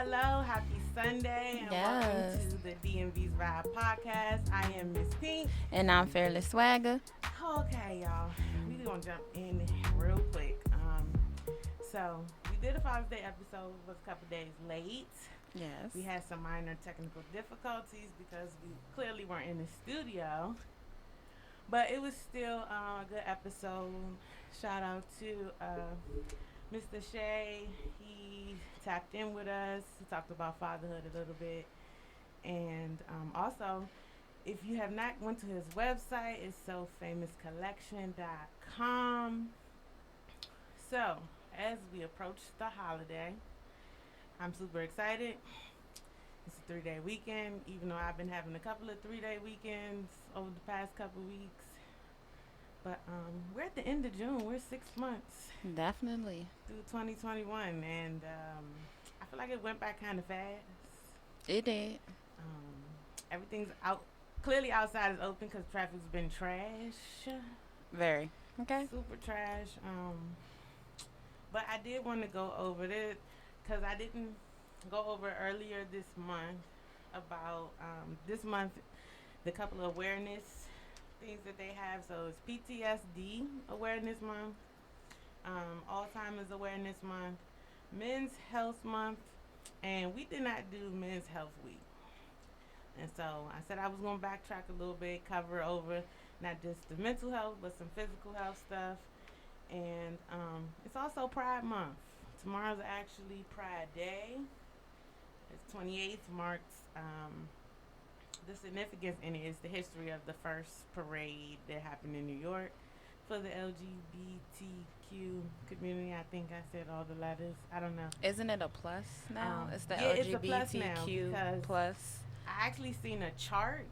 hello. Happy Sunday and welcome to the DMV's Vibe podcast. I am Miss Pink. And I'm Fearless Swagger. Okay, y'all. We gonna jump in real quick. So we did a Father's Day episode. It was a couple days late. Yes. We had some minor technical difficulties because we clearly weren't in the studio. But it was still a good episode. Shout out to Mr. Shay. He tapped in with us. He talked about fatherhood a little bit. And also, if you have not went to his website, it's sofamouscollection.com. So, as we approach the holiday, I'm super excited. It's a 3-day weekend, even though I've been having a couple of 3-day weekends over the past couple of weeks. But we're at the end of June. We're 6 months. Definitely. Through 2021. And I feel like it went by kind of fast. It did. Everything's out. Clearly outside is open because traffic's been trash. Very. Okay. Super trash. But I did want to go over this because I didn't go over earlier this month about this month, the couple of awareness things that they have. So it's PTSD Awareness Month, Alzheimer's Awareness Month, Men's Health Month, and we did not do Men's Health Week. And so I said I was going to backtrack a little bit, cover over not just the mental health, but some physical health stuff. And it's also Pride Month. Tomorrow's actually Pride Day. It's 28th, marks the significance in it is the history of the first parade that happened in New York for the LGBTQ community. I think I said all the letters. I don't know. Isn't it a plus now? It's the It's a plus now LGBTQ plus. I actually seen a chart,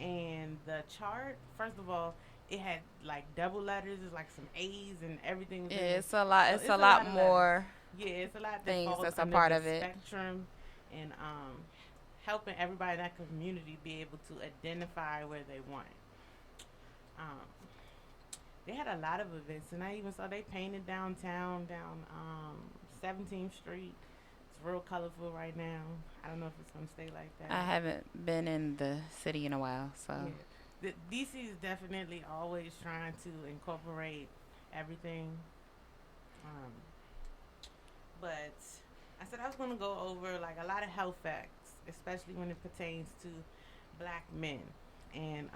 and the chart, first of all, it had like double letters, it's like some A's and everything. Yeah, it's a lot. So it's a lot more. Yeah, it's a lot of things that's a under part the of it. Spectrum, and helping everybody in that community be able to identify where they want. They had a lot of events, and I even saw they painted downtown, down 17th Street. It's real colorful right now. I don't know if it's going to stay like that. I haven't been in the city in a while, so. Yeah. DC is definitely always trying to incorporate everything. But I said I was going to go over like a lot of health facts, especially when it pertains to black men. And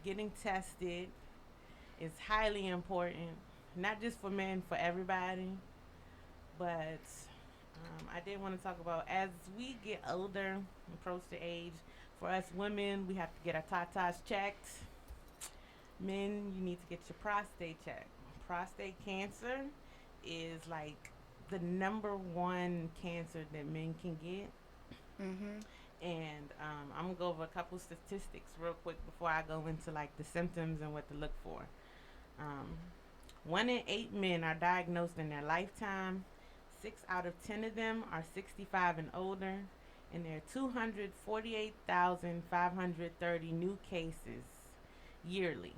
getting tested is highly important, not just for men, for everybody. But I did want to talk about as we get older, approach the age, for us women, we have to get our tatas checked. Men, you need to get your prostate checked. Prostate cancer is like the number one cancer that men can get. Mm-hmm. And I'm going to go over a couple statistics real quick before I go into like the symptoms and what to look for. 1 in 8 men are diagnosed in their lifetime. 6 out of 10 of them are 65 and older. And there are 248,530 new cases yearly.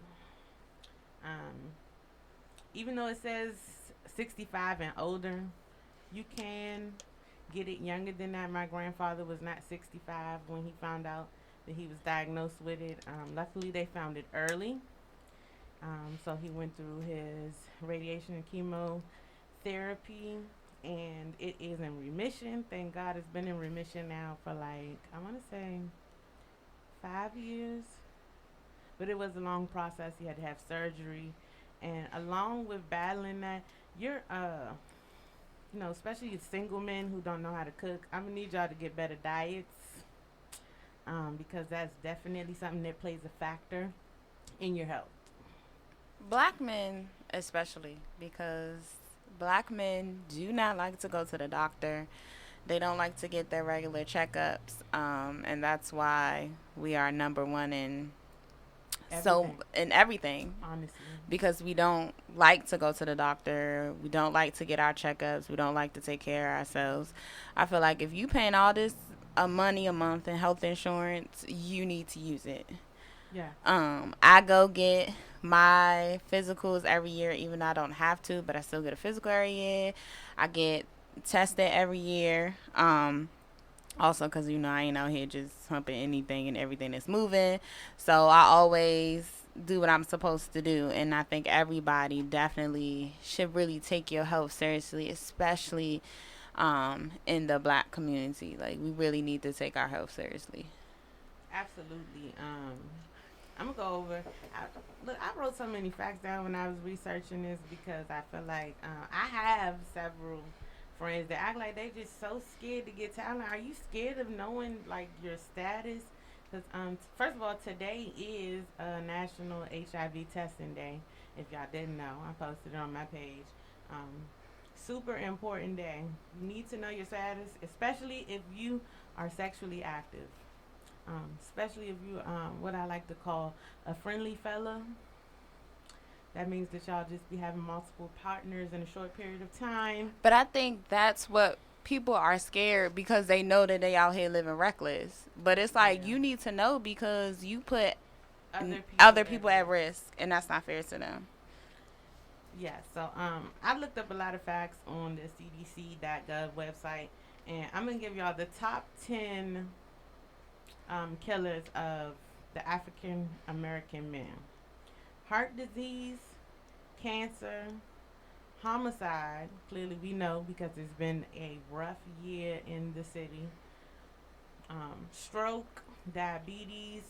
Even though it says 65 and older, you can get it younger than that. My grandfather was not 65 when he found out that he was diagnosed with it. Luckily, they found it early. So he went through his radiation and chemotherapy, and it is in remission. Thank God it's been in remission now for like, I want to say 5 years. But it was a long process. He had to have surgery. And along with battling that, you're, especially single men who don't know how to cook, I'm going to need y'all to get better diets because that's definitely something that plays a factor in your health. Black men especially, because black men do not like to go to the doctor. They don't like to get their regular checkups, and that's why we are number one in everything. Honestly. Because we don't like to go to the doctor. We don't like to get our checkups. We don't like to take care of ourselves. I feel like if you paying all this money a month in health insurance, you need to use it. Yeah. I go get my physicals every year, even though I don't have to, but I still get a physical every year. I get tested every year. Also, because, I ain't out here just humping anything and everything that's moving. So I always do what I'm supposed to do. And I think everybody definitely should really take your health seriously, especially in the black community. Like, we really need to take our health seriously. Absolutely. I'm gonna go over. I wrote so many facts down when I was researching this because I feel like I have several friends that act like they just so scared to get tested. Are you scared of knowing like your status? Because first of all, today is National HIV Testing Day. If y'all didn't know, I posted it on my page. Um, Super important day. You need to know your status, especially if you are sexually active. Especially if you what I like to call a friendly fella. That means that y'all just be having multiple partners in a short period of time. But I think that's what people are scared because they know that they out here living reckless. But it's like, Yeah. you need to know because you put Other people, other people at risk, and that's not fair to them. Yeah, so I looked up a lot of facts on the CDC.gov website, and I'm gonna give y'all the top 10 killers of the African American men: heart disease, cancer, homicide. Clearly, we know because it's been a rough year in the city. Stroke, diabetes,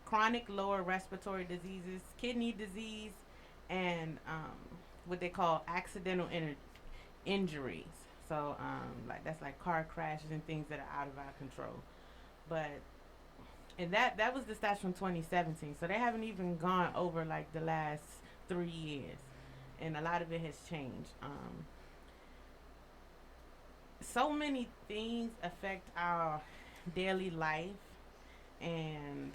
chronic lower respiratory diseases, kidney disease, and what they call accidental injuries. So, like that's like car crashes and things that are out of our control. But and that was the stats from 2017. So they haven't even gone over like the last 3 years, and a lot of it has changed. So many things affect our daily life, and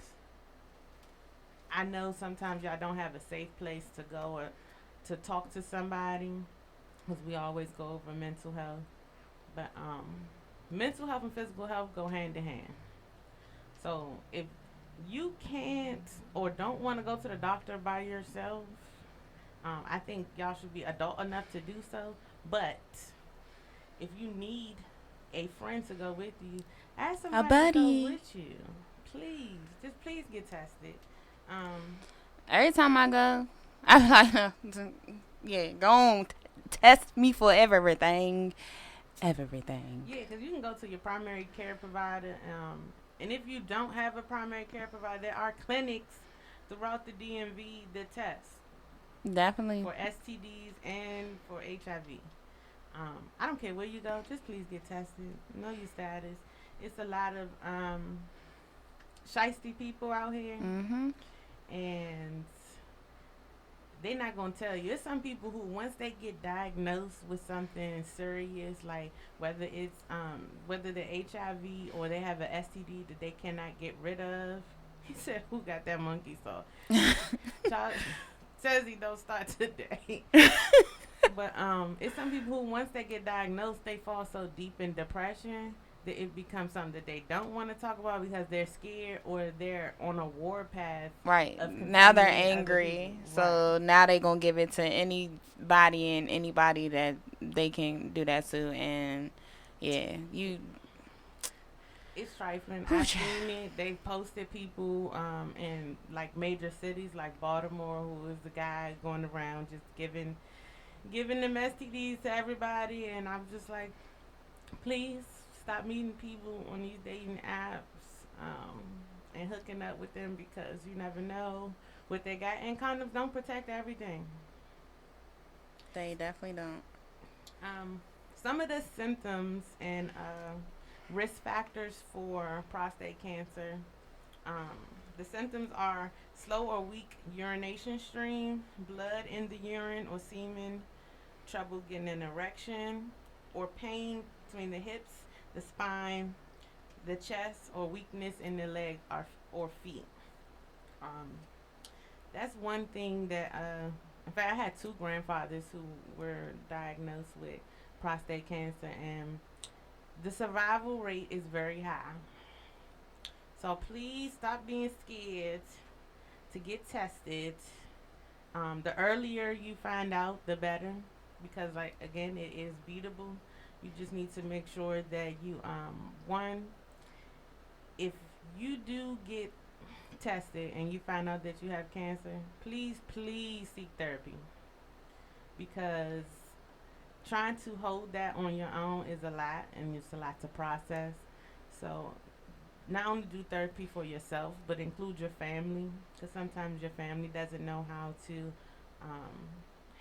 I know sometimes y'all don't have a safe place to go or to talk to somebody because we always go over mental health, but mental health and physical health go hand in hand. So if you can't or don't want to go to the doctor by yourself, I think y'all should be adult enough to do so. But if you need a friend to go with you, ask A somebody to go buddy. with you. Please, just please get tested. Every time I go, I'm like, yeah, go on, test me for everything. Everything. Yeah, because you can go to your primary care provider. And if you don't have a primary care provider, there are clinics throughout the DMV that test Definitely. for STDs and for HIV. I don't care where you go, just please get tested. Know your status. It's a lot of shisty people out here, Mm-hmm. and they're not gonna tell you. There's some people who once they get diagnosed with something serious, like whether the HIV or they have an STD that they cannot get rid of. He said, "Who got that monkey saw?" Child says he don't start today. But it's some people who once they get diagnosed, they fall so deep in depression that it becomes something that they don't want to talk about because they're scared or they're on a war path. Right. Of Now they're contaminating other angry. people. So Right. now they going to give it to anybody and anybody that they can do that to. And yeah, you. It's trifling. Whew, I've seen it. They've posted people in like major cities like Baltimore, who is the guy going around just giving them STDs to everybody, and I'm just like, please stop meeting people on these dating apps and hooking up with them because you never know what they got. And condoms don't protect everything. they definitely don't. Some of the symptoms and risk factors for prostate cancer. Um, the symptoms are slow or weak urination stream, blood in the urine or semen, trouble getting an erection, or pain between the hips, the spine, the chest, or weakness in the leg or feet. Um, that's one thing that, in fact, I had two grandfathers who were diagnosed with prostate cancer, and the survival rate is very high. So please stop being scared to get tested. The earlier you find out, the better, because like again, it is beatable. You just need to make sure that you, one, if you do get tested and you find out that you have cancer, please seek therapy, because trying to hold that on your own is a lot, and it's a lot to process. So not only do therapy for yourself, but include your family, because sometimes your family doesn't know how to um,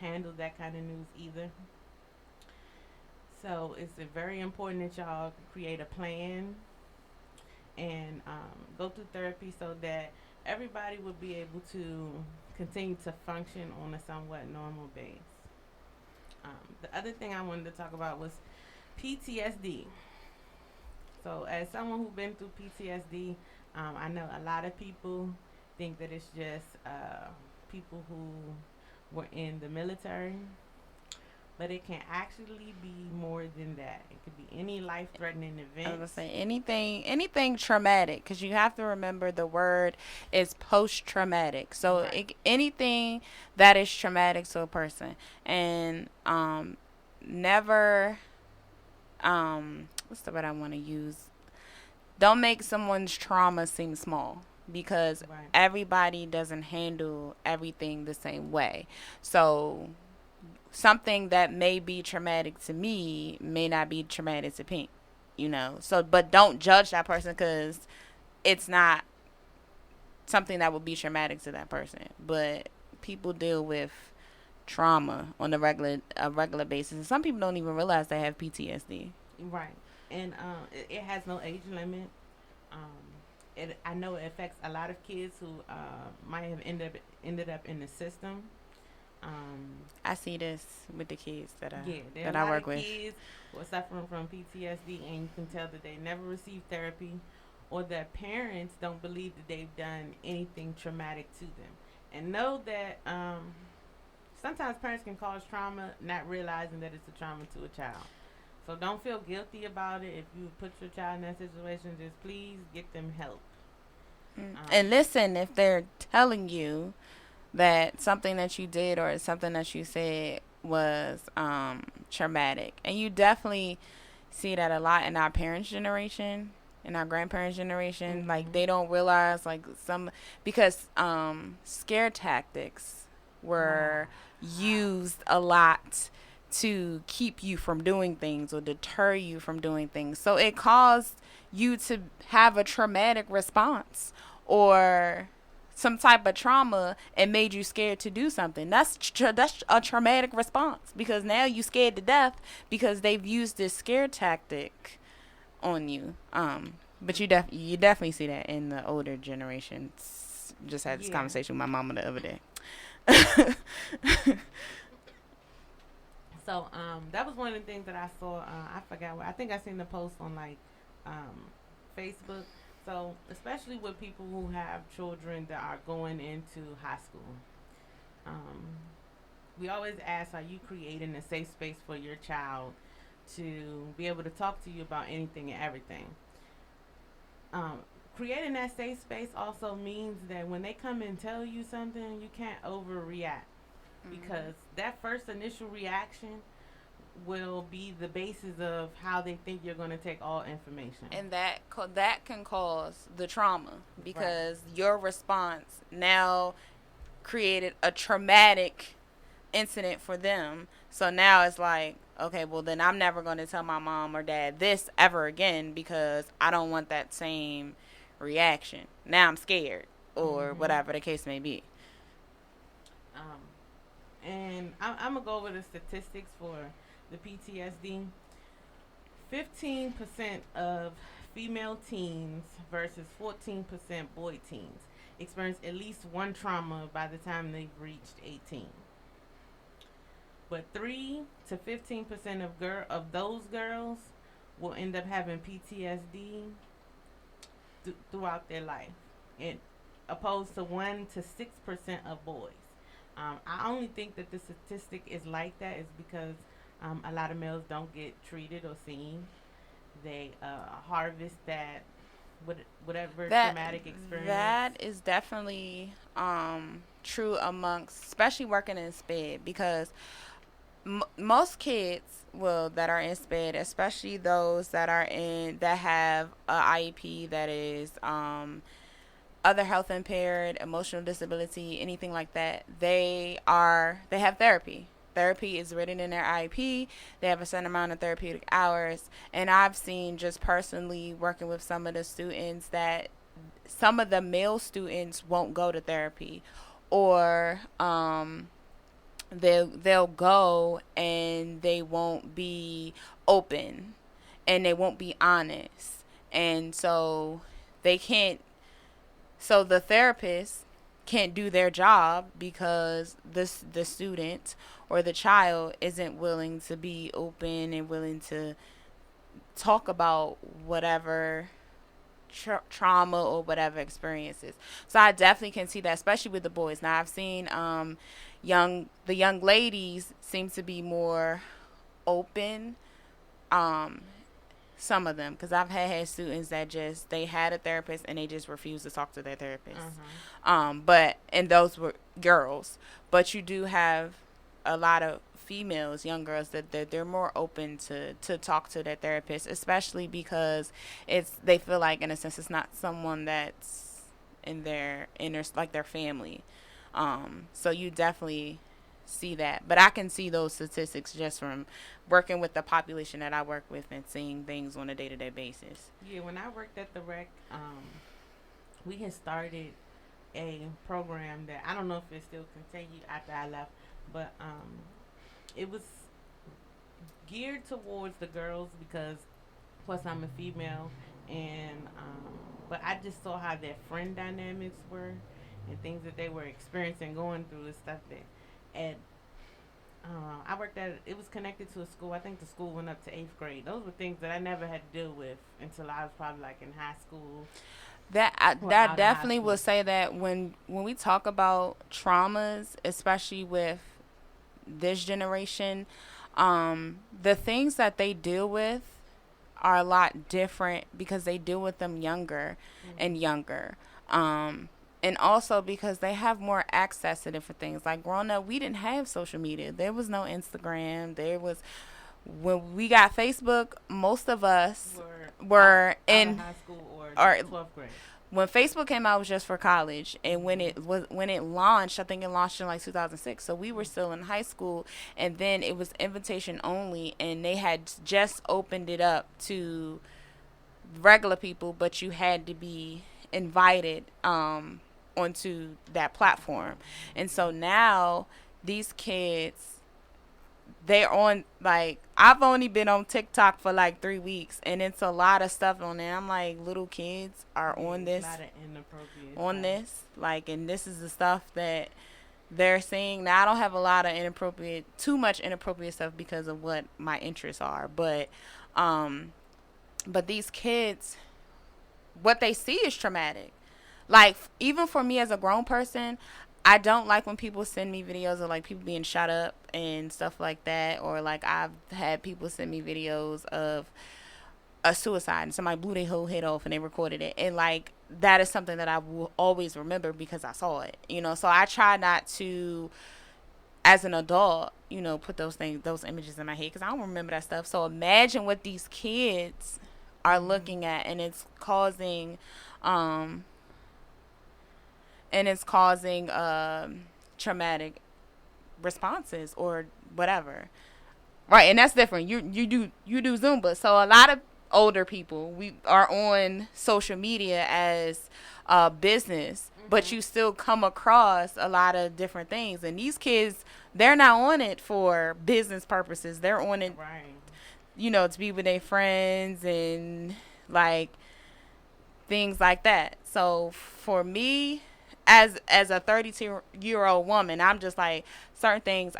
handle that kind of news either. So it's very important that y'all create a plan and go through therapy so that everybody will be able to continue to function on a somewhat normal base. The other thing I wanted to talk about was PTSD. So, as someone who's been through PTSD, I know a lot of people think that it's just people who were in the military, but it can actually be more than that. It could be any life-threatening I was gonna events. say anything traumatic, because you have to remember the word is post traumatic. So Right. anything that is traumatic to a person, and never what's the word I want to use? Don't make someone's trauma seem small, because Right. everybody doesn't handle everything the same way. So something that may be traumatic to me may not be traumatic to Pink, So, but don't judge that person because it's not something that would be traumatic to that person. But people deal with trauma on a regular basis, and some people don't even realize they have PTSD. Right. And it has no age limit. Um, I know it affects a lot of kids who might have ended up in the system. Um, I see this with the kids that I yeah, there are a that I lot work of with. kids who are suffering from PTSD, and you can tell that they never received therapy, or their parents don't believe that they've done anything traumatic to them. And know that sometimes parents can cause trauma not realizing that it's a trauma to a child. So don't feel guilty about it. If you put your child in that situation, just please get them help. And Um, listen, if they're telling you that something that you did or something that you said was traumatic, and you definitely see that a lot in our parents' generation, in our grandparents' generation. Like, mm-hmm. they don't realize, like, some, because scare tactics Oh, were used a lot to keep you from doing things or deter you from doing things. So it caused you to have a traumatic response or some type of trauma and made you scared to do something. That's a traumatic response, because now you scared to death because they've used this scare tactic on you. But you definitely see that in the older generations. Just had this yeah. conversation with my mama the other day. So that was one of the things that I saw. I forgot what I think I seen the post on like um, Facebook. So especially with people who have children that are going into high school, um, we always ask, are you creating a safe space for your child to be able to talk to you about anything and everything? Um, Creating that safe space also means that when they come and tell you something, you can't overreact, because that first initial reaction will be the basis of how they think you're going to take all information. And that can cause the trauma, Right. because your response now created a traumatic incident for them. So now it's like, okay, well, then I'm never going to tell my mom or dad this ever again, because I don't want that same reaction. Now I'm scared, or Mm-hmm. whatever the case may be. Um, and I'm going to go over the statistics for the PTSD. 15% of female teens versus 14% boy teens experience at least one trauma by the time they've reached 18. But 3 to 15% of those girls will end up having PTSD throughout their life, and opposed to 1 to 6% of boys. I only think that the statistic is like that is because a lot of males don't get treated or seen. They harvest that whatever That traumatic experience. that is definitely true amongst, especially working in SPED, because most kids will that are in SPED, especially those that have a IEP that is other health impaired, emotional disability, anything like that, they have therapy. Therapy is written in their IEP. They have a certain amount of therapeutic hours, and I've seen just personally working with some of the students that some of the male students won't go to therapy, or they'll go and they won't be open and they won't be honest, and so they can't so the therapist can't do their job because the student or the child isn't willing to be open and willing to talk about whatever trauma or whatever experiences. So I definitely can see that, especially with the boys. Now I've seen the young ladies seem to be more open. Um, some of them, because I've had students that just they had a therapist and they just refused to talk to their therapist. But and those were girls. But you do have a lot of females, young girls, that they're more open to talk to their therapist, especially because they feel like in a sense it's not someone that's in their inner, like their family. So you definitely see that, but I can see those statistics just from working with the population that I work with and seeing things on a day-to-day basis. Yeah, when I worked at the rec, we had started a program that I don't know if it still continued after I left, but it was geared towards the girls because plus I'm a female, and but I just saw how their friend dynamics were and things that they were experiencing, going through, and stuff that and I worked at it was connected to a school. I think the school went up to 8th grade. Those were things that I never had to deal with until I was probably like in high school. That definitely will say that when we talk about traumas, especially with this generation, the things that they deal with are a lot different because they deal with them younger and younger. And also because they have more access to different things. Like growing up, we didn't have social media. There was no Instagram. When we got Facebook, most of us were in high school or 12th grade. When Facebook came out, it was just for college, and when it launched, I think it launched in like 2006. So we were still in high school, and then it was invitation only, and they had just opened it up to regular people, but you had to be invited onto that platform. And so now these kids, they're on, like, I've only been on TikTok for like 3 weeks, and it's a lot of stuff on there. I'm like, little kids are on this, like, and this is the stuff that they're seeing. Now I don't have a lot of too much inappropriate stuff because of what my interests are, but these kids, what they see is traumatic. Like, even for me as a grown person, I don't like when people send me videos of like people being shot up and stuff like that, or like I've had people send me videos of a suicide and somebody blew their whole head off and they recorded it, and like that is something that I will always remember because I saw it, so I try not to, as an adult, put those images in my head because I don't remember that stuff. So imagine what these kids are looking at, and it's causing traumatic responses or whatever, right? And that's different. You do Zumba, so a lot of older people, we are on social media as business, but you still come across a lot of different things, and these kids, they're not on it for business purposes. They're on it, right, to be with their friends and like things like that. So for me, as a 32-year-old woman, I'm just like, certain things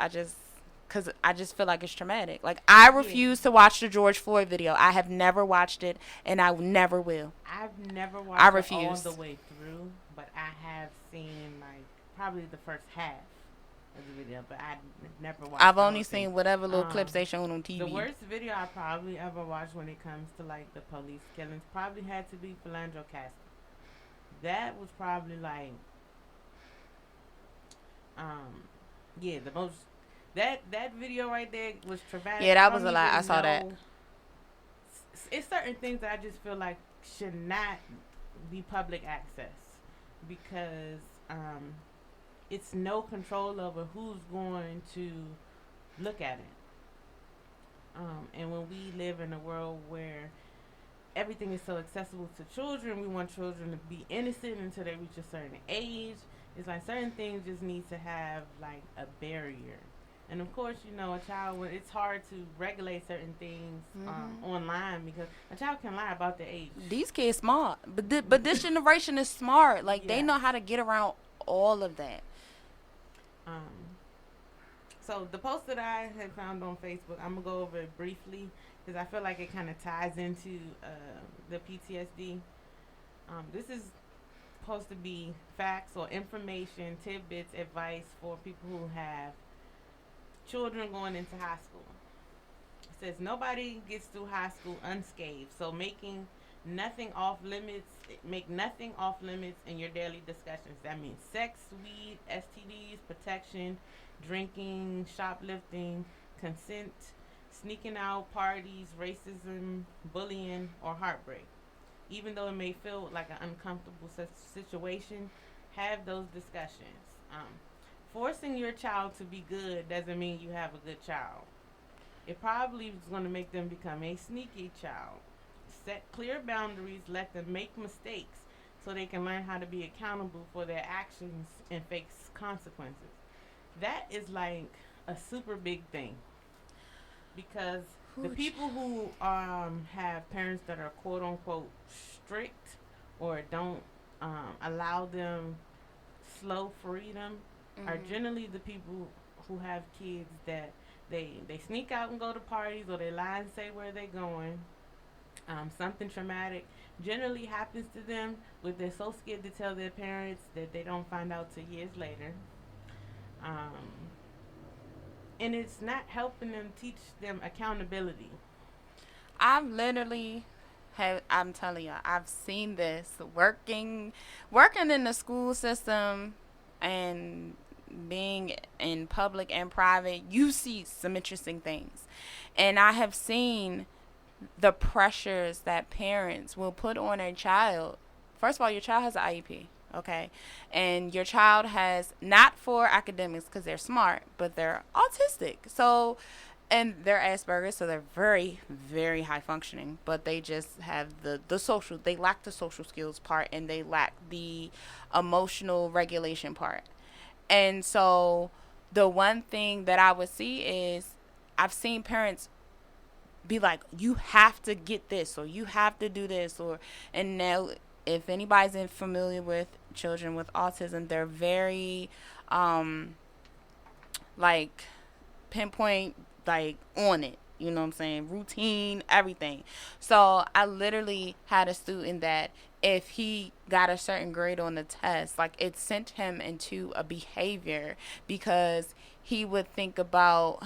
because I just feel like it's traumatic. Like, I refuse to watch the George Floyd video. I have never watched it, and I never will. I've never watched it all the way through, but I have seen like probably the first half of the video, but I never watched. I've only seen whatever little clips they showed on TV. The worst video I probably ever watched when it comes to like the police killings probably had to be Philandro Castro. That was probably like, the most That video right there was traumatic. Yeah, I that was don't a lot. I even saw that. know. It's certain things that I just feel like should not be public access because it's no control over who's going to look at it. And when we live in a world where everything is so accessible to children, we want children to be innocent until they reach a certain age. It's like certain things just need to have like a barrier. And of course, you know, a child, it's hard to regulate certain things online because a child can lie about their age. These kids smart, but this generation is smart. Like they Yeah. know how to get around all of that. Um, so the post that I had found on Facebook, I'm gonna go over it briefly because I feel like it kind of ties into the PTSD. This is supposed to be facts or information, tidbits, advice for people who have children going into high school. It says nobody gets through high school unscathed, so nothing off limits. Make nothing off limits in your daily discussions. That means sex, weed, STDs, protection, drinking, shoplifting, consent, sneaking out, parties, racism, bullying, or heartbreak. Even though it may feel like an uncomfortable situation, have those discussions. Forcing your child to be good doesn't mean you have a good child. It probably is going to make them become a sneaky child. Set clear boundaries, let them make mistakes so they can learn how to be accountable for their actions and face consequences. That is like a super big thing because the people who have parents that are quote unquote strict or don't allow them slow freedom are generally the people who have kids that they sneak out and go to parties or they lie and say where they're going. Something traumatic generally happens to them, but they're so scared to tell their parents that they don't find out till years later. Um, and it's not helping them teach them accountability. I've literally have. I'm telling you, I've seen this working in the school system and being in public and private. You see some interesting things, and I have seen the pressures that parents will put on a child. First of all, your child has an IEP, okay? And your child has, not for academics because they're smart, but they're autistic. So, and they're Asperger's, so they're very, very high functioning, but they just have the social, they lack the social skills part and they lack the emotional regulation part. And so, the one thing that I would see is I've seen parents be like, you have to get this or you have to do this, or and now if anybody's familiar with children with autism, they're very like pinpoint, like on it, you know what I'm saying, routine, everything. So I literally had a student that if he got a certain grade on the test, like it sent him into a behavior because he would think about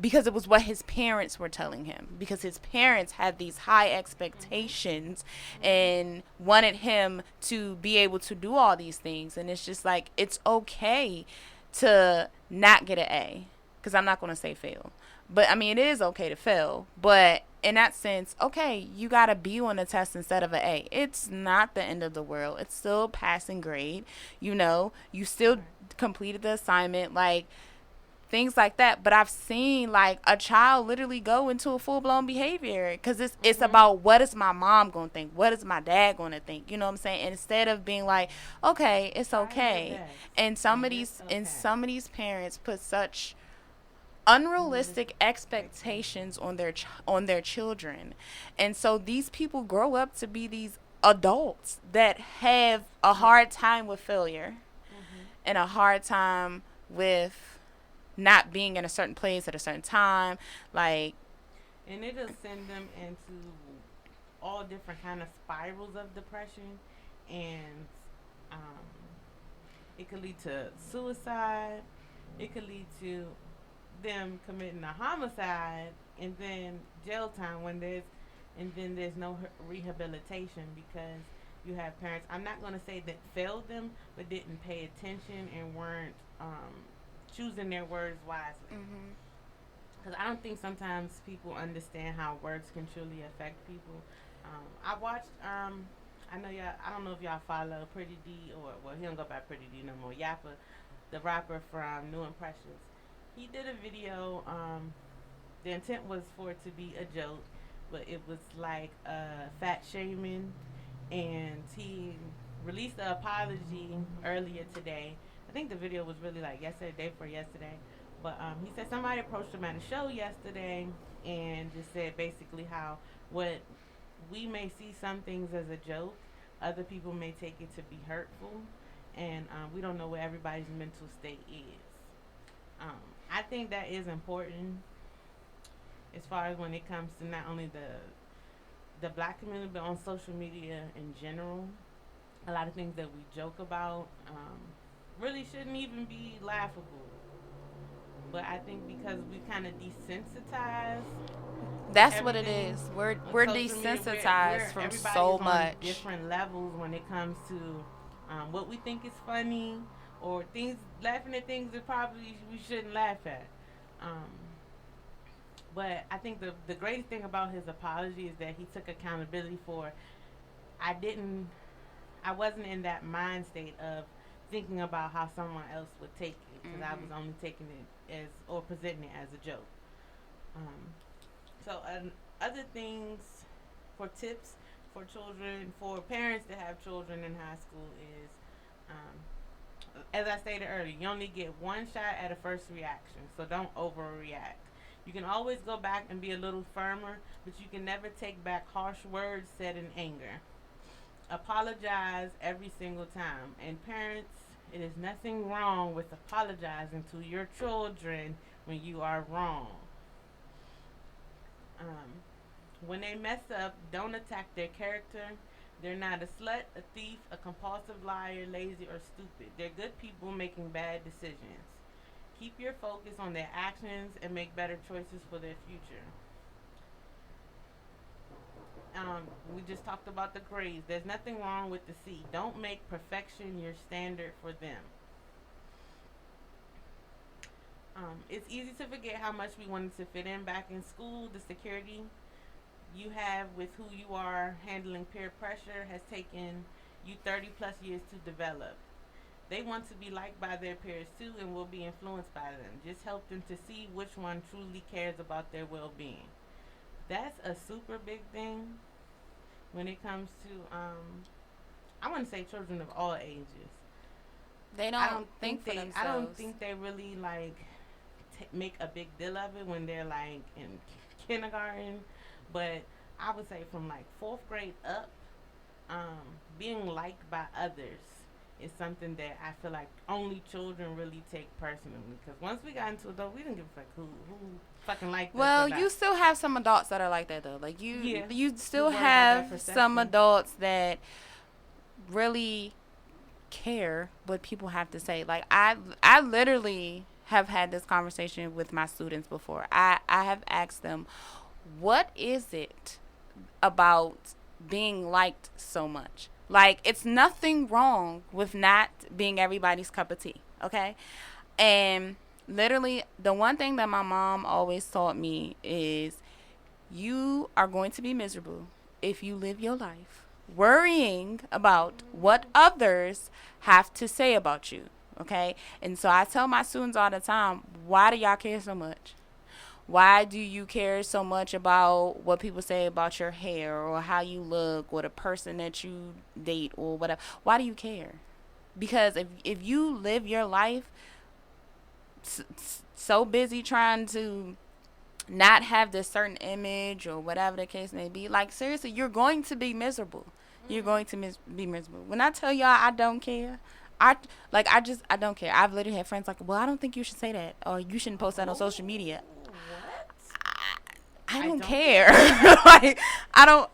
because it was what his parents were telling him, because his parents had these high expectations and wanted him to be able to do all these things. And it's just like, it's okay to not get an A, because I'm not going to say fail, but I mean, it is okay to fail, but in that sense, okay, you got a B on the test instead of an A. It's not the end of the world. It's still a passing grade. You know, you still completed the assignment. Like, things like that. But I've seen like a child literally go into a full-blown behavior because it's about, what is my mom gonna think, what is my dad gonna think, you know what I'm saying? And instead of being like, okay, it's okay. And some of these parents put such unrealistic expectations on their children, and so these people grow up to be these adults that have a hard time with failure and a hard time with not being in a certain place at a certain time, like, and it'll send them into all different kind of spirals of depression, and um, it could lead to suicide. It could lead to them committing a homicide and then jail time and then there's no rehabilitation because you have parents. I'm not going to say that failed them, but didn't pay attention and weren't choosing their words wisely. Because I don't think sometimes people understand how words can truly affect people. I watched. I know y'all. I don't know if y'all follow Pretty D or well, he don't go by Pretty D no more. Yappa, the rapper from New Impressions. He did a video. The intent was for it to be a joke, but it was like fat shaming, and he released an apology earlier today. I think the video was really like yesterday, day before yesterday. But he said somebody approached him at a show yesterday and just said basically how what we may see some things as a joke, other people may take it to be hurtful, and we don't know where everybody's mental state is. Um, I think that is important as far as when it comes to not only the black community but on social media in general. A lot of things that we joke about really shouldn't even be laughable. But I think because we kind of desensitized That's what it everything is. We're on social media, desensitized from everybody so is on much. different levels when it comes to what we think is funny or things laughing at things that probably we shouldn't laugh at. Um, but I think the greatest thing about his apology is that he took accountability for. I didn't. I wasn't in that mind state of thinking about how someone else would take it because I was only taking it as or presenting it as a joke. Um, so other things for tips for children, for parents that have children in high school is, as I stated earlier, you only get one shot at a first reaction, so don't overreact. You can always go back and be a little firmer, but you can never take back harsh words said in anger. Apologize every single time. And parents, it is nothing wrong with apologizing to your children when you are wrong. When they mess up, don't attack their character. They're not a slut, a thief, a compulsive liar, lazy, or stupid. They're good people making bad decisions. Keep your focus on their actions and make better choices for their future. We just talked about the grades. There's nothing wrong with the C. Don't make perfection your standard for them. It's easy to forget how much we wanted to fit in back in school. The security you have with who you are handling peer pressure has taken you 30 plus years to develop. They want to be liked by their peers too and will be influenced by them. Just help them to see which one truly cares about their well being. That's a super big thing when it comes to, I want to say children of all ages. They don't think for themselves. I don't think they really like make a big deal of it when they're like in kindergarten, but I would say from like fourth grade up, being liked by others is something that I feel like only children really take personally. Because once we got into adult, we didn't give a fuck who fucking liked us. Well, you still have some adults that are like that though. Like you still worry about have that some perception. adults that really care what people have to say. Like I literally have had this conversation with my students before. I have asked them, what is it about being liked so much? Like, it's nothing wrong with not being everybody's cup of tea, okay? And literally, the one thing that my mom always taught me is you are going to be miserable if you live your life worrying about what others have to say about you, okay? And so I tell my students all the time, why do y'all care so much? Why do you care so much about what people say about your hair or how you look or the person that you date or whatever? Why do you care? Because if you live your life so busy trying to not have this certain image or whatever the case may be, like seriously, you're going to be miserable. You're going to be miserable. When I tell y'all I don't care, I don't care. I've literally had friends like, well, I don't think you should say that or you shouldn't post that on social media. I don't care. Like I don't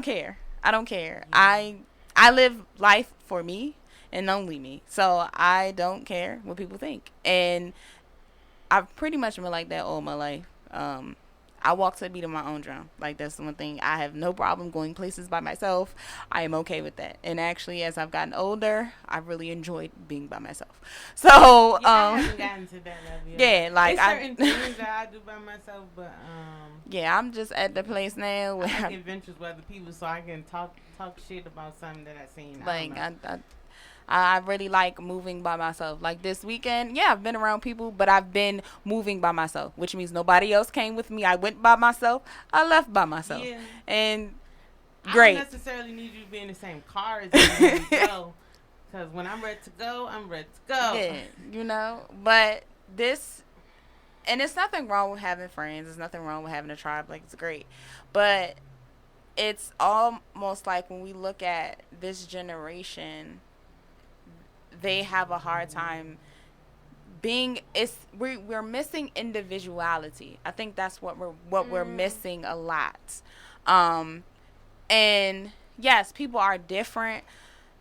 care. I don't care. Yeah. I live life for me and only me. So I don't care what people think. And I've pretty much been like that all my life. I walk to the beat of my own drum. Like, that's the one thing. I have no problem going places by myself. I am okay with that. And actually, as I've gotten older, I really enjoyed being by myself. So, yeah, I haven't gotten to that level yet. Yeah, like, there's certain things that I do by myself, but yeah, I'm just at the place now where I like adventures with other people, so I can talk shit about something that I've seen. Like, I really like moving by myself. Like, this weekend, yeah, I've been around people, but I've been moving by myself, which means nobody else came with me. I went by myself. I left by myself. Yeah. And great. I don't necessarily need you to be in the same car as me when we go. Because when I'm ready to go, I'm ready to go. Yeah, you know. But this, and it's nothing wrong with having friends. There's nothing wrong with having a tribe. Like, it's great. But it's almost like when we look at this generation, they have a hard time we're missing individuality. I think that's what we're missing a lot. And yes, people are different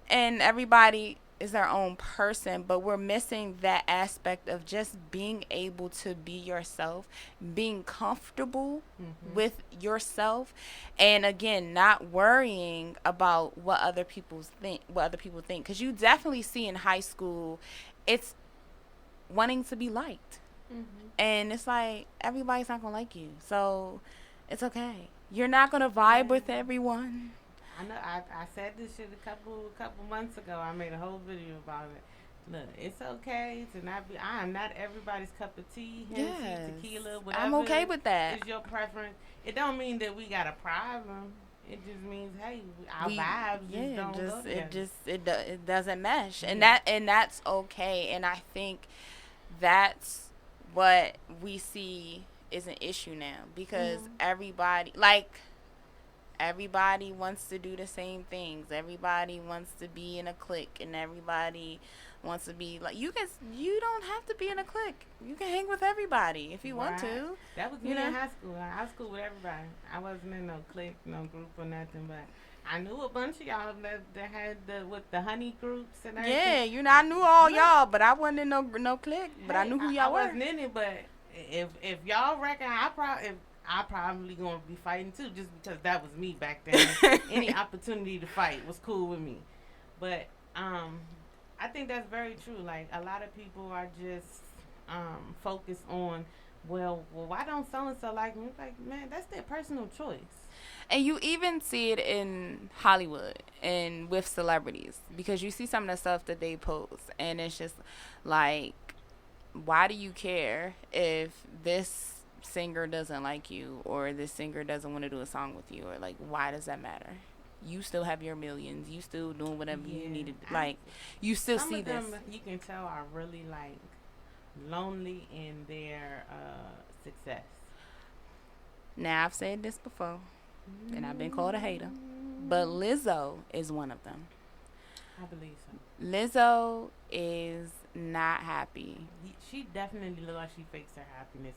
and everybody is their own person, but we're missing that aspect of just being able to be yourself, being comfortable with yourself, and again, not worrying about what other people think. Because you definitely see in high school, it's wanting to be liked, and it's like everybody's not gonna like you, so it's okay. You're not gonna vibe with everyone. I know. I said this shit a couple months ago. I made a whole video about it. Look, it's okay to not be. I am not everybody's cup of tea. Hennessy, tequila, whatever. I'm okay with that. It's your preference. It don't mean that we got a problem. It just means, hey, our vibes just don't go together. It doesn't mesh, and that's okay. And I think that's what we see is an issue now, because everybody wants to do the same things. Everybody wants to be in a clique, and everybody wants to be like, you don't have to be in a clique. You can hang with everybody if you want to. That was me in high school. I was cool with everybody. I wasn't in no clique, no group or nothing, but I knew a bunch of y'all that had the honey groups and everything. Yeah, I knew all y'all, but I wasn't in no clique. But I knew who y'all were. I wasn't in it, but if y'all reckon I probably gonna be fighting too, just because that was me back then. Any opportunity to fight was cool with me. But I think that's very true. Like, a lot of people are just focused on, well, why don't so and so like me? Like, man, that's their personal choice. And you even see it in Hollywood and with celebrities, because you see some of the stuff that they post, and it's just like, why do you care if this singer doesn't like you, or this singer doesn't want to do a song with you, or like, why does that matter? You still have your millions. You still doing whatever you need to, like, you still see this. Some of them, you can tell, are really like lonely in their success. Now, I've said this before, and I've been called a hater, but Lizzo is one of them. I believe so. Lizzo is not happy. She definitely looks like she fakes her happiness.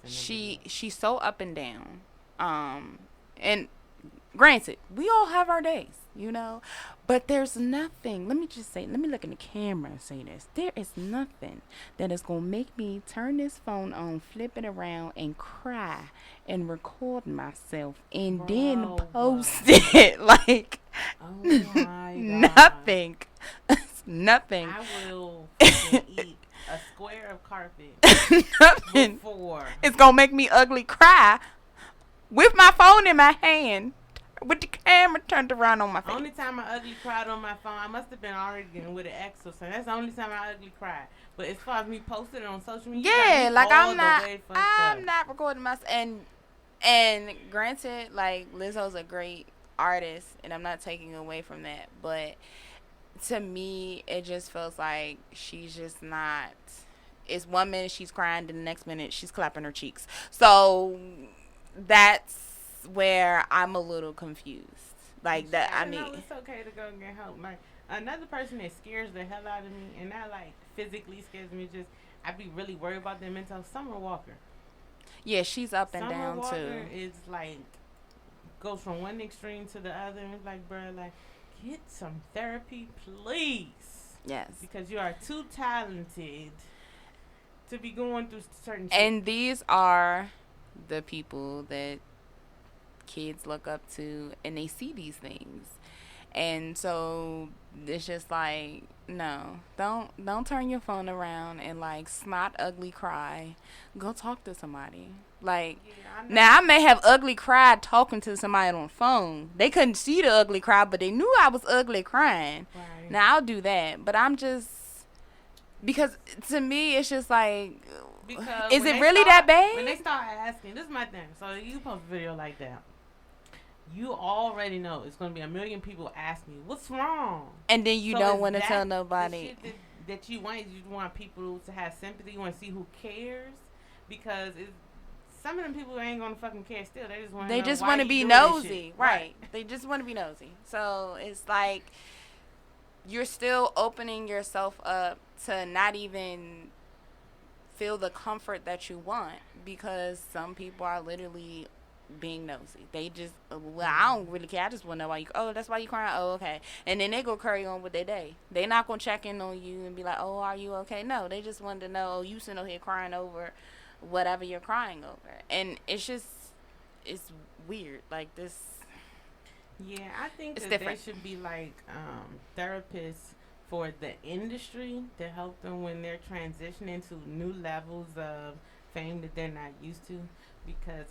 She's so up and down. And granted, we all have our days, but there's nothing. Let me look in the camera and say this. There is nothing that is going to make me turn this phone on, flip it around, and cry and record myself and then post it. Like, oh my God. Nothing. Nothing. I will eat a square of carpet Nothing. Before it's going to make me ugly cry with my phone in my hand, with the camera turned around on my face. Only time I ugly cried on my phone, I must have been already getting with an ex or something. That's the only time I ugly cried. But as far as me posting it on social media, like, I'm not recording myself. And granted, like, Lizzo's a great artist, and I'm not taking away from that, but to me, it just feels like she's just not. It's 1 minute she's crying, then the next minute she's clapping her cheeks. So that's where I'm a little confused. Like that. I mean, it's okay to go and get help. Like, another person that scares the hell out of me, and not like physically scares me, just I'd be really worried about their mental. Summer Walker. Yeah, she's up and down Summer Walker too. is like, goes from one extreme to the other, and it's like, bro, like, get some therapy, please. Yes. Because you are too talented to be going through certain shit. And these are the people that kids look up to, and they see these things. And so it's just like, no, don't turn your phone around and like snot ugly cry. Go talk to somebody. Like, now I may have ugly cried talking to somebody on the phone. They couldn't see the ugly cry, but they knew I was ugly crying. Right. Now I'll do that, but I'm just, because to me it's just like, because is it really that bad? When they start asking, this is my thing. So you post a video like that, you already know it's going to be a million people asking you, what's wrong? And then you don't want to tell nobody. The shit that you want people to have sympathy. You want to see who cares, because some of them people ain't going to fucking care still. They just want to be nosy. Right. They just want to be nosy. So it's like you're still opening yourself up to not even feel the comfort that you want, because some people are literally being nosy. They just, well, I don't really care. I just want to know why you, oh, that's why you crying? Oh, okay. And then they go carry on with their day. They not going to check in on you and be like, oh, are you okay? No, they just wanted to know, oh, you sitting over here crying over whatever you're crying over. And it's just, it's weird. Like this. Yeah, I think that different. There should be like therapists for the industry to help them when they're transitioning to new levels of fame that they're not used to, because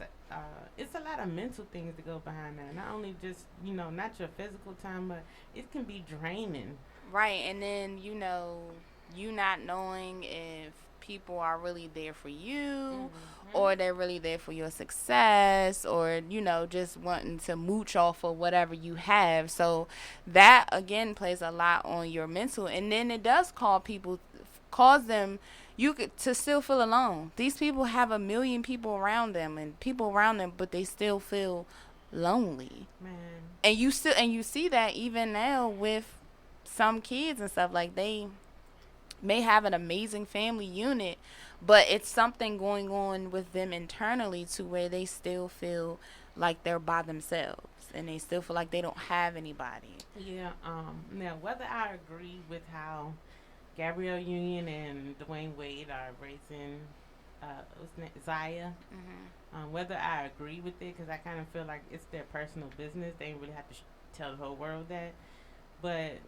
it's a lot of mental things to go behind that. Not only just, not your physical time, but it can be draining. Right, and then, you not knowing if people are really there for you, or they're really there for your success, or, just wanting to mooch off of whatever you have. So that, again, plays a lot on your mental. And then it does cause them to still feel alone. These people have a million people around them, but they still feel lonely. Man. And you see that even now with some kids and stuff. Like, they may have an amazing family unit, but it's something going on with them internally to where they still feel like they're by themselves, and they still feel like they don't have anybody. Yeah. Now, whether I agree with how Gabrielle Union and Dwayne Wade are raising Zaya, whether I agree with it, because I kind of feel like it's their personal business. They don't really have to tell the whole world that. But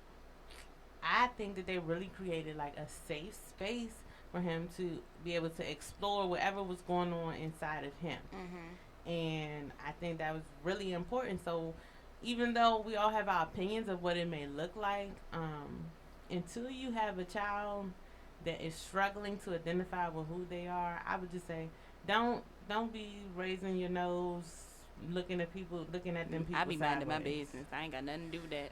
I think that they really created like a safe space for him to be able to explore whatever was going on inside of him. And I think that was really important. So even though we all have our opinions of what it may look like, until you have a child that is struggling to identify with who they are, I would just say don't be raising your nose, looking at them people. I be minding my business. I ain't got nothing to do with that.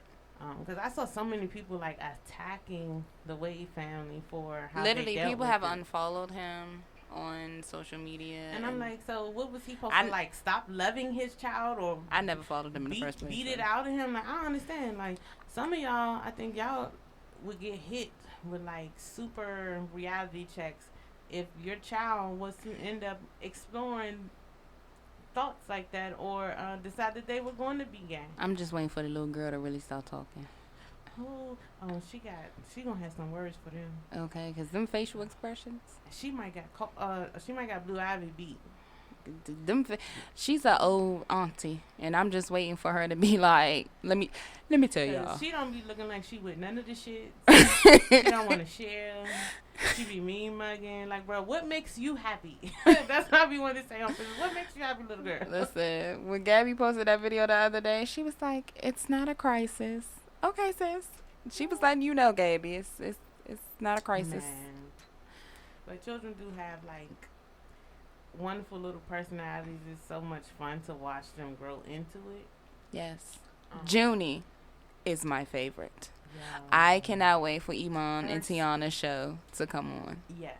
Because I saw so many people like attacking the Wade family for how literally they dealt people with have it. Unfollowed him on social media, and I'm like, so what was he supposed to like stop loving his child, or I never followed him in the first place. Beat it out of him. Like, I don't understand. Like, some of y'all, I think y'all would get hit with like super reality checks if your child was to end up exploring thoughts like that, or decided they were going to be gay. I'm just waiting for the little girl to really start talking. Oh, she gonna have some words for them. Okay, because them facial expressions. She might got Blue Ivy beat. She's an old auntie, and I'm just waiting for her to be like, let me tell y'all. She don't be looking like she with none of the shit. She don't want to share. She be mean mugging. Like, bro, what makes you happy? That's what I be wanting to say on Facebook. What makes you happy, little girl? Listen, when Gabby posted that video the other day, she was like, "It's not a crisis." Okay, sis. She was letting you know, Gabby, it's not a crisis. Man. But children do have like wonderful little personalities. It's so much fun to watch them grow into it. Yes. Junie is my favorite. Yeah. I cannot wait for Iman and Tiana's show to come on. Yes.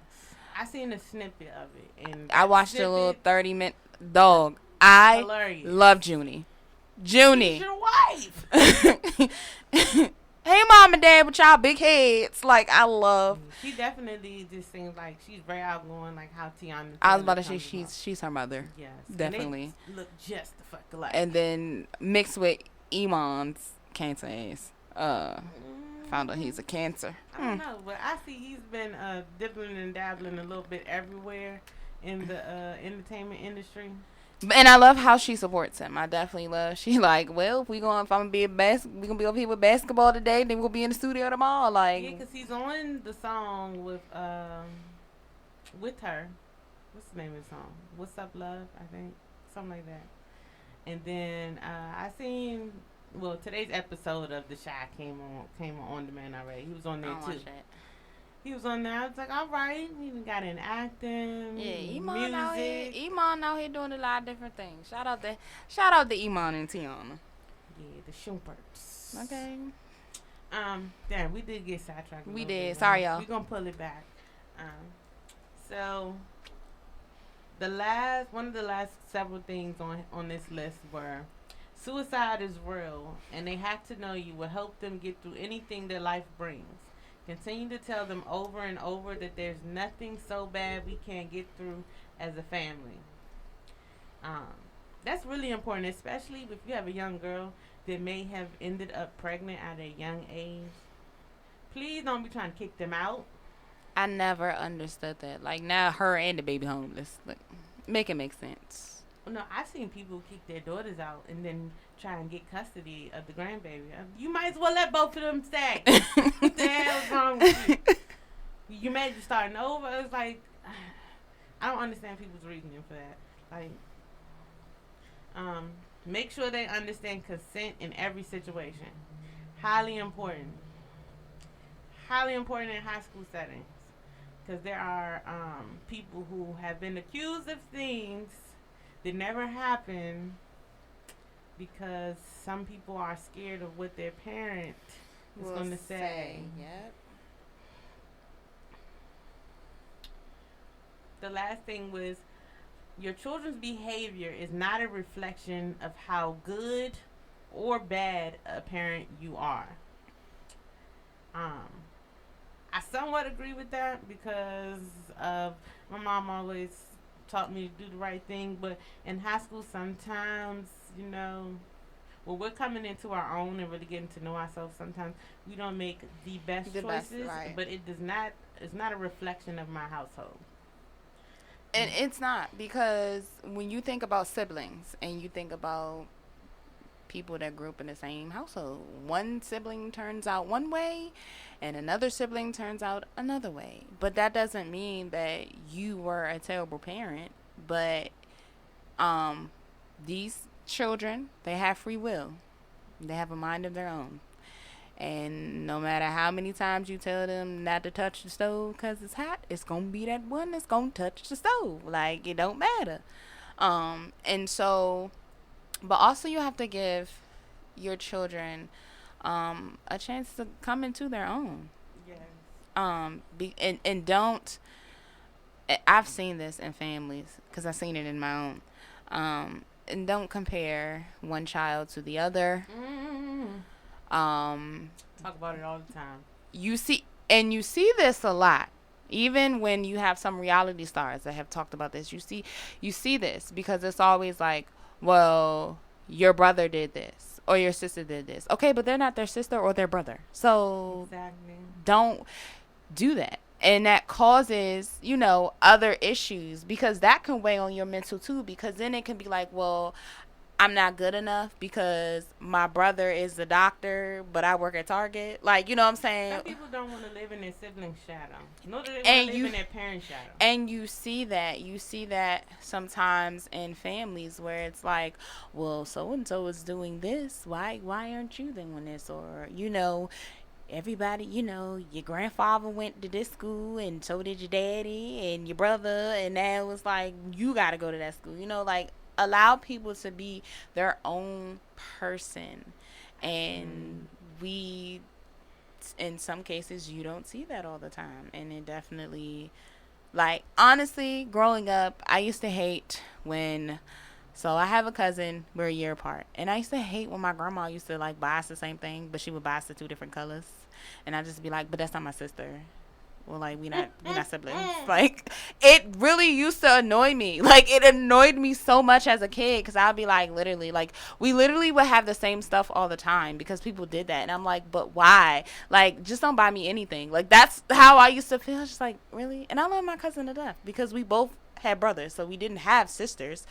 I seen a snippet of it, and I watched a little 30-minute dog. I love Junie. Junie. She's your wife. Hey, mom and dad with y'all big heads. Like, I love. She definitely just seems like she's very outgoing, like how Tiana. I was about to say she's her mother. Yes, definitely. And they look just the fuck alike. And then mixed with Iman's cancer ass. Found out he's a cancer. I don't know, but I see he's been dipping and dabbling a little bit everywhere in the entertainment industry. And I love how she supports him. I definitely love. She like, well, if I'm gonna be we gonna be over here with basketball today. Then we'll be in the studio tomorrow. Yeah, Like, cause he's on the song with her. What's the name of the song? What's Up Love, I think. Something like that. And then I seen today's episode of The Shy came on demand already. He was on there I don't too. watch that. He was on there. I was like, all right. He even got in acting, Yeah, Iman out here. music. Iman out here doing a lot of different things. Shout out to Iman and Tiana. Yeah, the Schumperts. Okay. Damn, we did get sidetracked. We did. Bit, Sorry, y'all. We gonna pull it back. So one of the last several things on this list were suicide is real, and they have to know you will help them get through anything that life brings. Continue to tell them over and over that there's nothing so bad we can't get through as a family. That's really important, especially if you have a young girl that may have ended up pregnant at a young age. Please don't be trying to kick them out. I never understood that. Like, now her and the baby homeless. Like, make it make sense. No, I've seen people kick their daughters out and then try and get custody of the grandbaby. You might as well let both of them stay. What the hell is wrong with you? You mad you starting over? It's like, I don't understand people's reasoning for that. Like, make sure they understand consent in every situation. Highly important. Highly important in high school settings. Because there are people who have been accused of things that never happened because some people are scared of what their parent is going to say. Yep. The last thing was your children's behavior is not a reflection of how good or bad a parent you are. I somewhat agree with that because of my mom always taught me to do the right thing, but in high school sometimes, when we're coming into our own and really getting to know ourselves, sometimes we don't make the best choices, right. But it's not a reflection of my household. And it's not, because when you think about siblings and you think about people that grew up in the same household, one sibling turns out one way and another sibling turns out another way. But that doesn't mean that you were a terrible parent. But these children, they have free will. They have a mind of their own. And no matter how many times you tell them not to touch the stove because it's hot, it's going to be that one that's going to touch the stove. Like, it don't matter. And so, but also you have to give your children a chance to come into their own. Yes. And don't, I've seen this in families because I've seen it in my own. And don't compare one child to the other. Mm-hmm. Talk about it all the time. You see this a lot, even when you have some reality stars that have talked about this. You see this because it's always like, well, your brother did this or your sister did this. Okay, but they're not their sister or their brother, so exactly. Don't do that. And that causes, other issues, because that can weigh on your mental too, because then it can be like, well, I'm not good enough because my brother is a doctor, but I work at Target. Like, you know what I'm saying? Some people don't want to live in their sibling's shadow. No, they want to live in their parents' shadow. And you see that sometimes in families where it's like, well, so-and-so is doing this. Why aren't you doing this? Or, everybody, your grandfather went to this school and so did your daddy and your brother. And now it's like, you got to go to that school. Like, allow people to be their own person. And we, in some cases, you don't see that all the time. And it definitely, like, honestly, growing up, I used to hate so I have a cousin, we're a year apart. And I used to hate when my grandma used to, like, buy us the same thing, but she would buy us the 2 different colors. And I'd just be like, but that's not my sister. Well, like, we're not siblings. Like, it really used to annoy me. Like, it annoyed me so much as a kid, because I'd be like, we literally would have the same stuff all the time because people did that. And I'm like, but why? Like, just don't buy me anything. Like, that's how I used to feel. Just like, really? And I love my cousin to death because we both had brothers, so we didn't have sisters.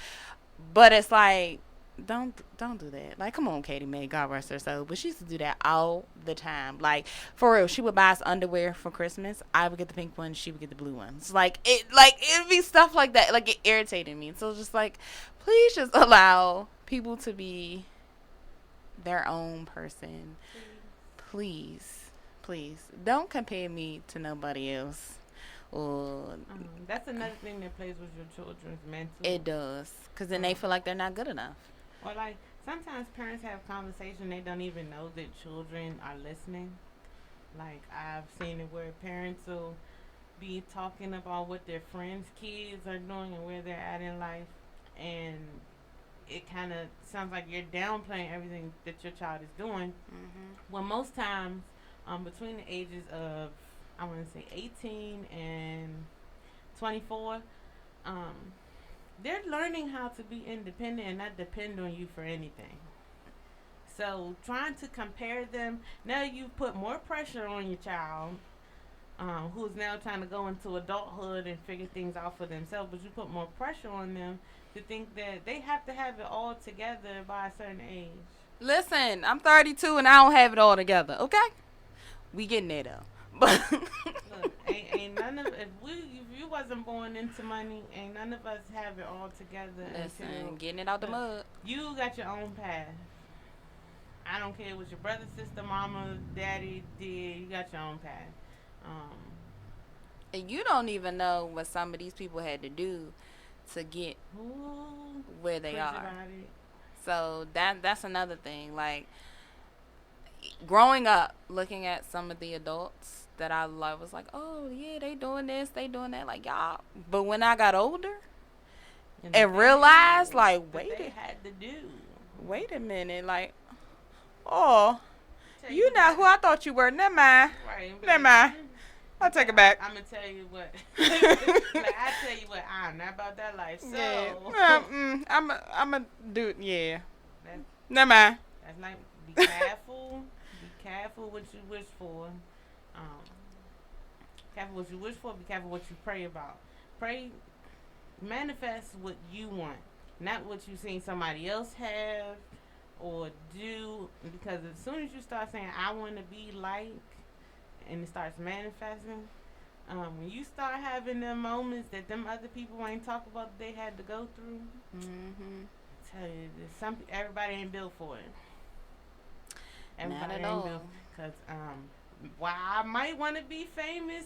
But it's like, don't do that. Like, come on, Katie May, God rest her soul. But she used to do that all the time. Like, for real, she would buy us underwear for Christmas. I would get the pink ones, she would get the blue ones. It'd be stuff like that. Like, it irritated me. So just like, please just allow people to be their own person. Please, please, don't compare me to nobody else. Or That's another thing that plays with your children's mental. it does, cause then they feel like they're not good enough. Or like sometimes parents have conversation they don't even know that children are listening. Like I've seen it where parents will be talking about what their friends' kids are doing and where they're at in life, and it kind of sounds like you're downplaying everything that your child is doing. Well, most times, between the ages of I want to say 18 and 24, um, they're learning how to be independent and not depend on you for anything. So trying to compare them, now you put more pressure on your child, who's now trying to go into adulthood and figure things out for themselves, but you put more pressure on them to think that they have to have it all together by a certain age. Listen, I'm 32 and I don't have it all together. Okay, we getting there though. But Look, ain't none of if you wasn't born into money, ain't none of us have it all together. listen, getting it out the mud. You got your own path. I don't care what your brother, sister, mama, daddy did. You got your own path. Um, And you don't even know what some of these people had to do to get ooh, where they preach are. about it. So that's another thing. Like, growing up, looking at some of the adults that I love was like, oh yeah, they doing this, they doing that, like y'all. But when I got older and realized, like, they had to do. wait a minute, like, oh, you not who I thought you were. Never mind. Right. Never mind. I'll take it back. I'm gonna tell you what. Like I tell you what, I'm not about that life. So Yeah. I'm a dude. Yeah. That's, Never mind. that's like be careful. Be careful what you wish for. Careful what you wish for. Be careful what you pray about. Pray, manifest what you want, not what you seen somebody else have or do. Because as soon as you start saying I want to be like, and it starts manifesting, when you start having them moments that them other people ain't talk about that they had to go through, tell you everybody ain't built for it. Everybody Not at all. Because while I might want to be famous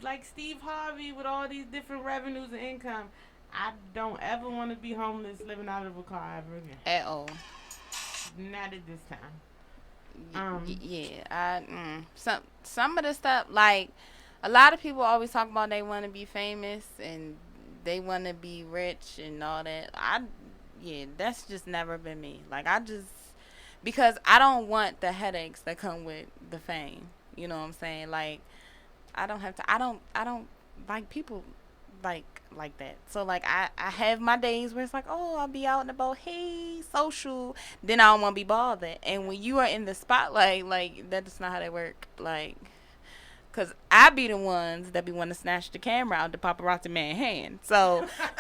like Steve Harvey with all these different revenues and income, I don't ever want to be homeless living out of a car ever again. At all. Not at this time. Some of the stuff, like, a lot of people always talk about they want to be famous and they want to be rich and all that. That's just never been me. Like, because I don't want the headaches that come with the fame. You know what I'm saying? Like, I don't like people like that. So like I have my days where it's like, oh, I'll be out and about, hey, social. Then I don't want to be bothered. And when you are in the spotlight, like, that's not how they work. Like, cause I be the ones that be wanting to snatch the camera out the paparazzi man hand. So, Fuck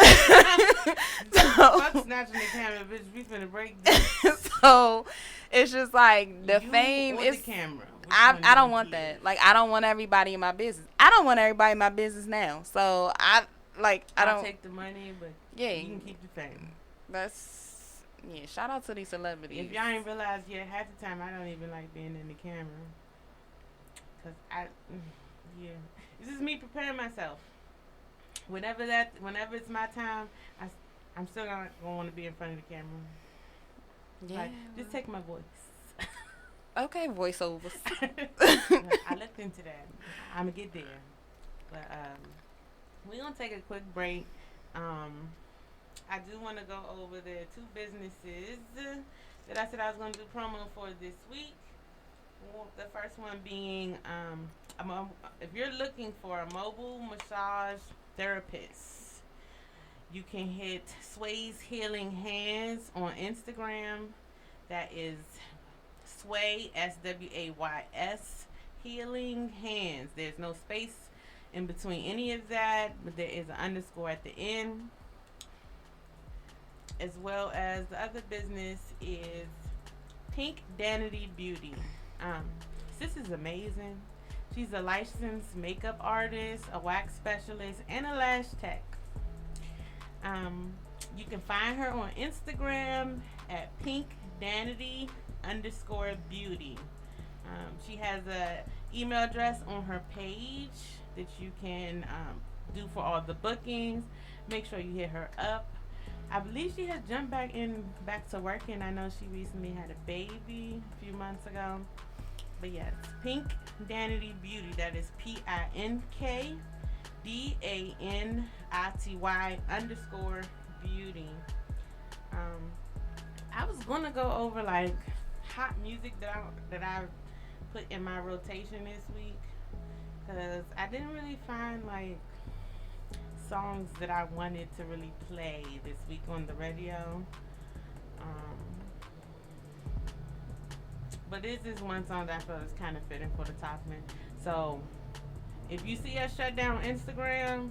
snatching the camera, bitch. We finna break this. So it's just like the You fame or is. the camera. I don't want that. Like, I don't want everybody in my business. I don't want everybody in my business now. So I I'll don't take the money, but yeah. you can keep the fame. That's shout out to these celebrities. If y'all ain't realized yet, half the time I don't even like being in the camera. Cause this is me preparing myself. Whenever it's my time, I'm still not gonna want to be in front of the camera. Yeah. Like, just take my voice. Okay, voiceovers. I looked into that. I'm gonna get there, but we're gonna take a quick break. I do want to go over the two businesses that I said I was gonna do promo for this week. Well, the first one being if you're looking for a mobile massage therapist, you can hit Sway's Healing Hands on Instagram. That is Sway, SWAYS, Healing Hands. There's no space in between any of that, but there is an underscore at the end. as well as the other business is Pink Danity Beauty. Sis is amazing. She's a licensed makeup artist, a wax specialist, and a lash tech. You can find her on Instagram at pinkdanity_beauty. She has a email address on her page that you can do for all the bookings. Make sure you hit her up. I believe she has jumped back to working. I know she recently had a baby a few months ago. But yes, Pink Danity Beauty. That is PINKDANITY_beauty. I was gonna go over like hot music that I put in my rotation this week, because I didn't really find like songs that I wanted to really play this week on the radio. But this is one song that I feel is kind of fitting for the topic. So if you see us shut down Instagram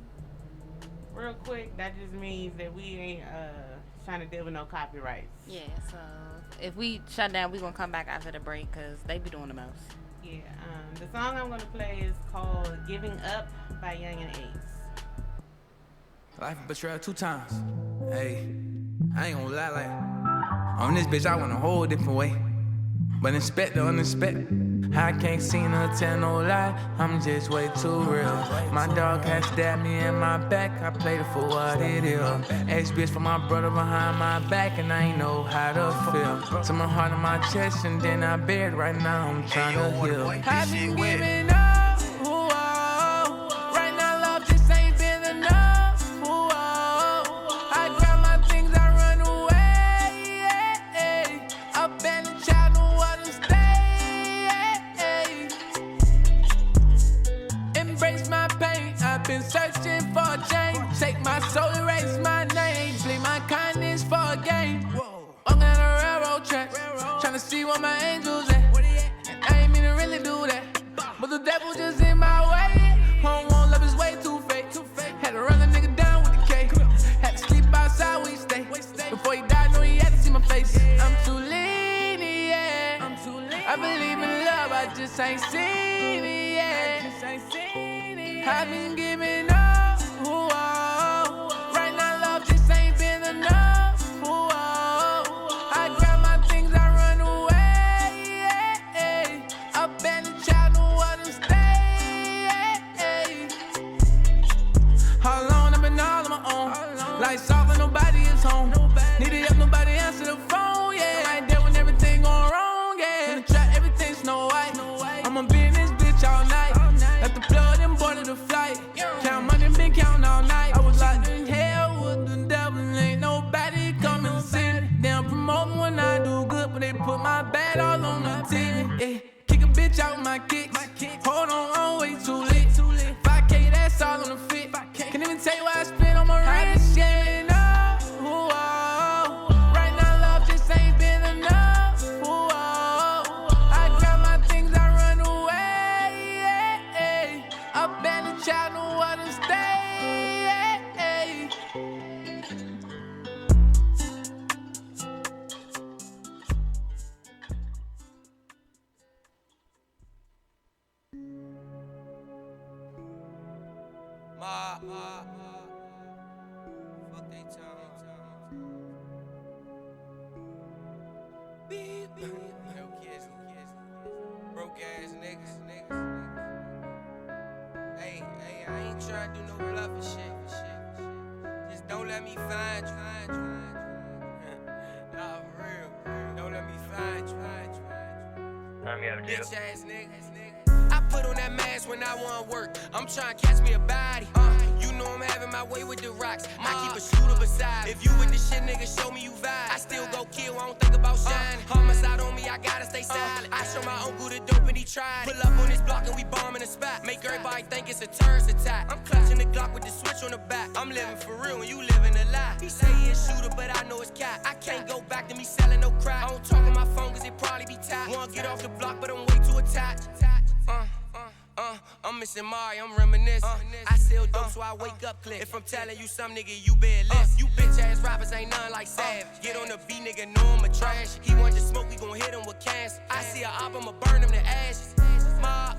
real quick, that just means that we ain't trying to deal with no copyrights. Yeah, so if we shut down, we gonna come back after the break because they be doing the most. Yeah, the song I'm gonna play is called "Giving Up" by Young and Ace. Life of betrayal 2 times. Hey, I ain't gonna lie, like on this bitch I went a whole different way. But inspect the unexpected. I can't seem to tell no lie, I'm just way too real. My dog has stabbed me in my back, I played it for what it is. Ex-bitch for my brother behind my back, and I ain't know how to feel. Took my heart in my chest, and then I buried right now, I'm trying to heal. I've been giving up, ooh, oh. Right now love just ain't been enough, ooh, oh. I grab my things, I run away, abandoned child, no one to stay. Embrace my pain, I've been searching for a change. Take my soul, erase my name. Bleed my kindness for a game. Walking on the railroad tracks, trying to see where my angels at. And I ain't mean to really do that, but the devil just in my way. Home won't love is way too fake. Had to run a nigga down with the K. Had to sleep outside where he stay. Before he died, know he had to see my face. I'm too lenient. I believe in love, I just ain't seen it yet. I've been giving up, ooh, oh. Right now love just ain't been enough, ooh, oh. I grab my things, I run away, abandoned child, no one to stay. How long I've been all on my own, lights off and nobody is home. Needed help, nobody answer the phone, yeah. Right there when everything going wrong, yeah. In the trap, everything's Snow White. I'ma be in this bitch all night. Left the plug and boarded the flight. Count money, been counting all night. I was locked in hell with the devil, ain't nobody coming to see me. They don't promote me when I do good, but they put my bad all on the TV. Yeah. Kick a bitch out my kicks. Hold on, I'm way too lit. 5K, that's all on the fit. Can't even tell you what I spent on my wrist. Yeah, no, ooh, oh. Right now love just ain't been enough. Ooh, oh. I grab my things, I run away. Abandoned child, no one to stay. Fuck they time. Beep, beep. No kids. Broke ass niggas. Hey, I ain't tryna do no bluffing shit. Just don't let me find you. Nah, for real. Don't let me find you. Bitch ass niggas. I put on that mask when I want work. I'm trying to catch me a body. You know I'm having my way with the rocks. I keep a shooter beside. If you with the shit, nigga, show me you vibe. I still go kill, I don't think about shining. Homicide on me, I gotta stay silent. I show my uncle the dope and he tried. Pull up on this block and we bombing the spot. Make everybody think it's a terrorist attack. I'm clutching the Glock with the switch on the back. I'm living for real and you living a lie. He say he a shooter, but I know it's cat. I can't go back to me selling no crack. I don't talk on my phone cause it probably be tapped. Wanna get off the block, but I'm way too attached. I'm missing Mari, I'm reminiscing. I sell dope, so I wake up click. If I'm telling you some nigga, you better listen. You bitch ass rappers ain't none like Savage. Get on the beat, nigga, know I'm a trash. He want to smoke, we gon' hit him with cash. I see a op, I'ma burn him to ashes. Ma,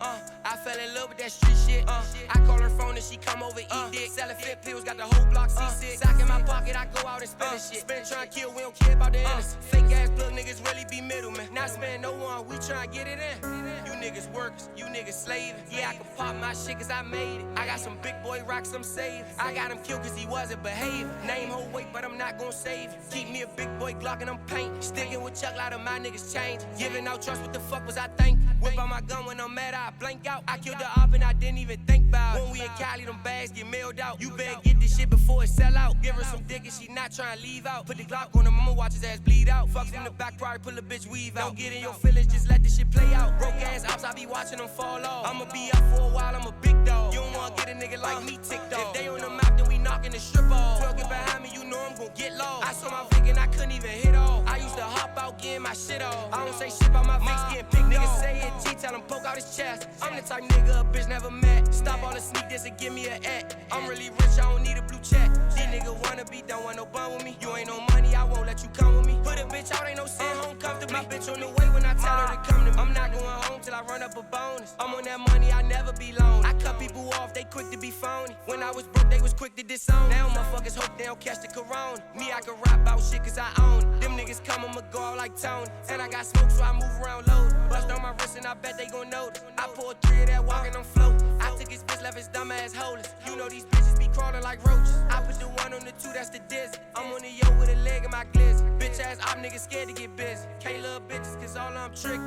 I fell in love with that street shit. I call her phone and she come over, eat dick. Sellin' fit pills, got the whole block C6. Sock in my pocket, I go out and spend shit. Spend tryna kill, we don't care about the innocent. Fake ass plug niggas really be middlemen. Not spend no one, we tryna get it in. You niggas workers, you niggas slaving. Yeah, I can pop my shit cause I made it. I got some big boy rocks, I'm saving. I got him killed cause he wasn't behaving. Name whole weight, but I'm not gon' save it. Keep me a big boy Glock and I'm paint. Sticking with Chuck, lot of my niggas change. Giving out trust, what the fuck was I think? Whip out my gun when I'm mad, I blank out. I killed the op and I didn't even think about it. When we in Cali, them bags get mailed out. You better get this shit before it sell out. Give her some dick and she not trying to leave out. Put the Glock on him, I'ma watch his ass bleed out. Fuck from the back, probably pull a bitch weave out. Don't get in your feelings, just let this shit play out. Broke ass ops, I be watching them fall off. I'ma be up for a while, I'm a big dog. You don't wanna get a nigga like me ticked off. If they on the map, then we knocking the strip off. 12 get behind me, you know I'm gon' get lost. I saw my Vic and I couldn't even hit off. I used to hop out, getting my shit off. I don't say shit about my Vicks getting picked. Niggas say it, G, tell him poke out his chest. I'm the type nigga a bitch never met. Stop all the sneak this and give me an act. I'm really rich, I don't need a blue check. These niggas wanna be, don't want no bun with me. You ain't no money, I won't let you come with me. Put a bitch out, ain't no sin, home comfortably. My bitch on the way when I tell her to come to me. I'm not going home till I run up a bonus. I'm on that money, I never be lonely. I cut people off, they quick to be phony. When I was broke, they was quick to disown. Now motherfuckers hope they don't catch the corona. Me, I can rap about shit cause I own it. Them niggas come, I'ma go out like Tony. And I got smoke, so I move around loaded. Bust on my wrist and I bet they gon' notice. I poured 3 of that walk and I'm floating. I took his bitch, left his dumb ass holeless. You know these bitches be crawling like roaches. I put the 1 on the 2, that's the dizzy. I'm on the yo with a leg in my glizzy. Bitch ass op niggas scared to get busy. Can't love bitches cause all I'm tricky.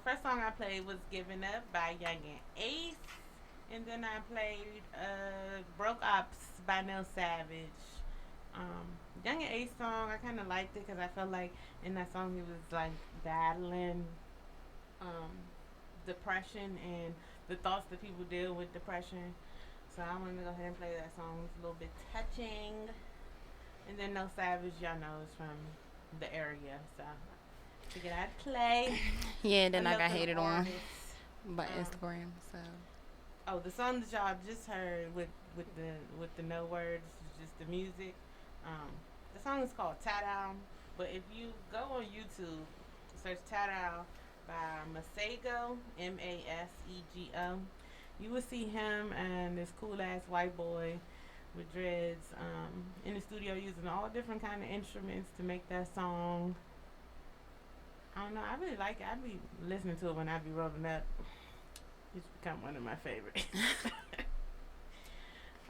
First song I played was Giving Up by Young and Ace. And then I played Broke Ops by No Savage. Young and Ace song, I kind of liked it because I felt like in that song he was like battling depression and the thoughts that people deal with depression. So I wanted to go ahead and play that song. It's a little bit touching. And then No Savage, y'all know, is from the area. So I figured I'd play. Yeah, then I got hated on by Instagram. So. Oh, the song that y'all just heard with the no words, just the music. The song is called Tadow. But if you go on YouTube, search Tadow by Masego, Masego. You will see him and this cool ass white boy with dreads in the studio using all different kind of instruments to make that song. I don't know, I really like it. I be listening to it when I be rolling up. It's become one of my favorites.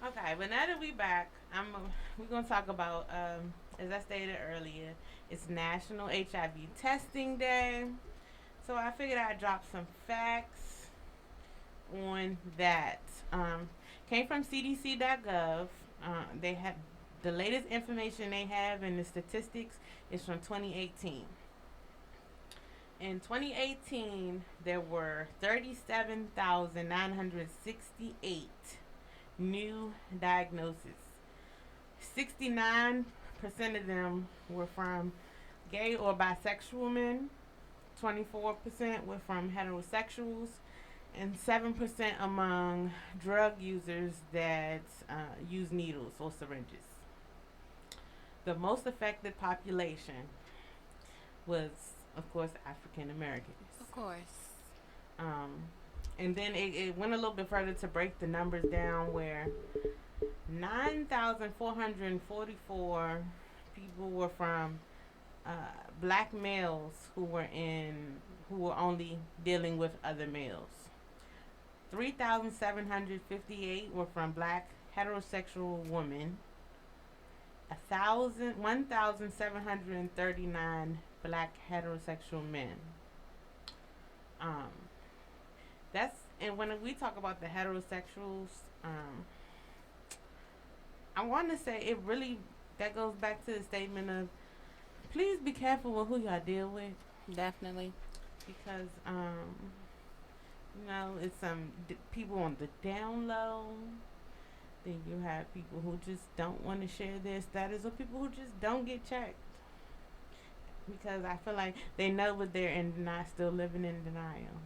Okay, but now that we back, we're gonna talk about as I stated earlier, it's National HIV Testing Day. So I figured I'd drop some facts on that. Came from CDC.gov. They have the latest information they have, and the statistics is from 2018. In 2018, there were 37,968 new diagnoses. 69% of them were from gay or bisexual men, 24% were from heterosexuals, and 7% among drug users that use needles or syringes. The most affected population was, of course, African Americans. Of course. Um, and then it went a little bit further to break the numbers down, where 9,444 people were from uh, black males who were only dealing with other males. 3,758 were from black heterosexual women. 1,739 black heterosexual men. Um, that's and when we talk about the heterosexuals, I want to say it really that goes back to the statement of please be careful with who y'all deal with, Definitely. because it's people on the down low. Then you have people who just don't want to share their status, or people who just don't get checked because I feel like they know what they're in, not still living in denial.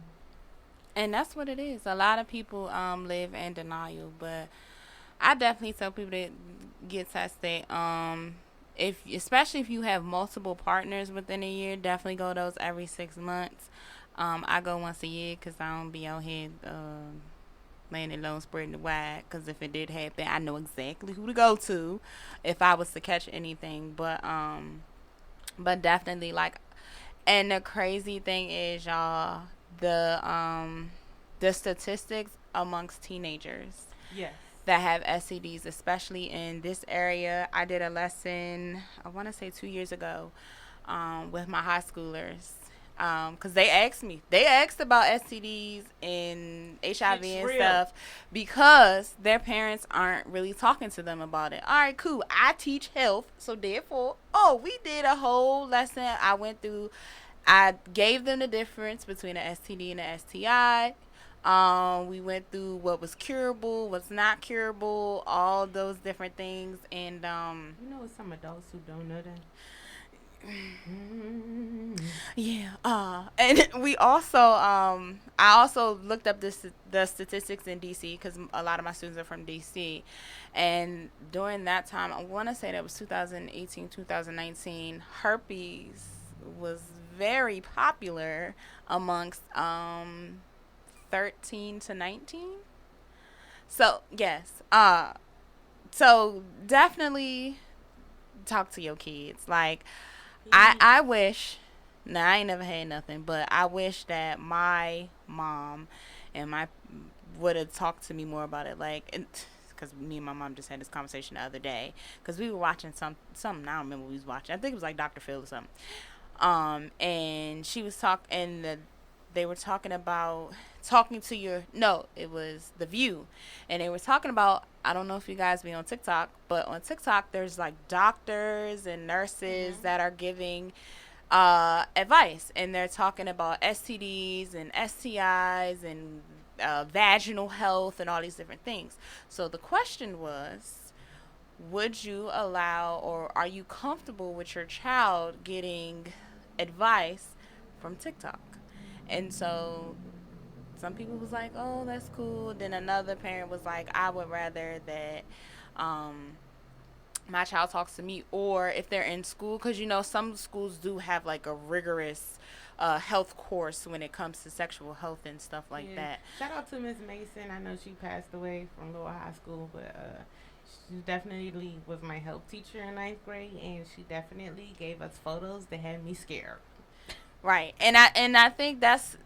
And that's what it is. A lot of people live in denial, but I definitely tell people to get tested. If especially if you have multiple partners within a year, definitely go those every 6 months. I go once a year because I don't be out here laying alone spreading the wide. Because if it did happen, I know exactly who to go to if I was to catch anything. But definitely and the crazy thing is, y'all, the statistics amongst teenagers. Yes. That have STDs, especially in this area. I did a lesson, I want to say 2 years ago, with my high schoolers. Because they asked about STDs and HIV and stuff because their parents aren't really talking to them about it. All right, cool. I teach health, so therefore, we did a whole lesson. I gave them the difference between an STD and an STI. We went through what was curable, what's not curable, all those different things, and some adults who don't know that. Yeah. And we also, I also looked up the statistics in DC because a lot of my students are from DC, and during that time, I want to say that was 2018, 2019. Herpes was very popular amongst 13 to 19. So yes, so definitely talk to your kids. I wish, now I ain't never had nothing, but I wish that my mom and my would have talked to me more about it. Because me and my mom just had this conversation the other day because we were watching something. I don't remember what we was watching. I think it was like Dr. Phil or something. And she was talking, and they were talking about it was The View, and they were talking about, I don't know if you guys be on TikTok, but on TikTok there's doctors and nurses that are giving advice, and they're talking about STDs and STIs and vaginal health and all these different things. So the question was, would you allow, or are you comfortable with your child getting advice from TikTok? And so some people was like, oh, that's cool. Then another parent was like, I would rather that my child talks to me, or if they're in school, because some schools do have a rigorous health course when it comes to sexual health and stuff like that. Shout out to Miss Mason. I know she passed away from Lower High School, but she definitely was my health teacher in 9th grade, and she definitely gave us photos that had me scared. Right, and I think that's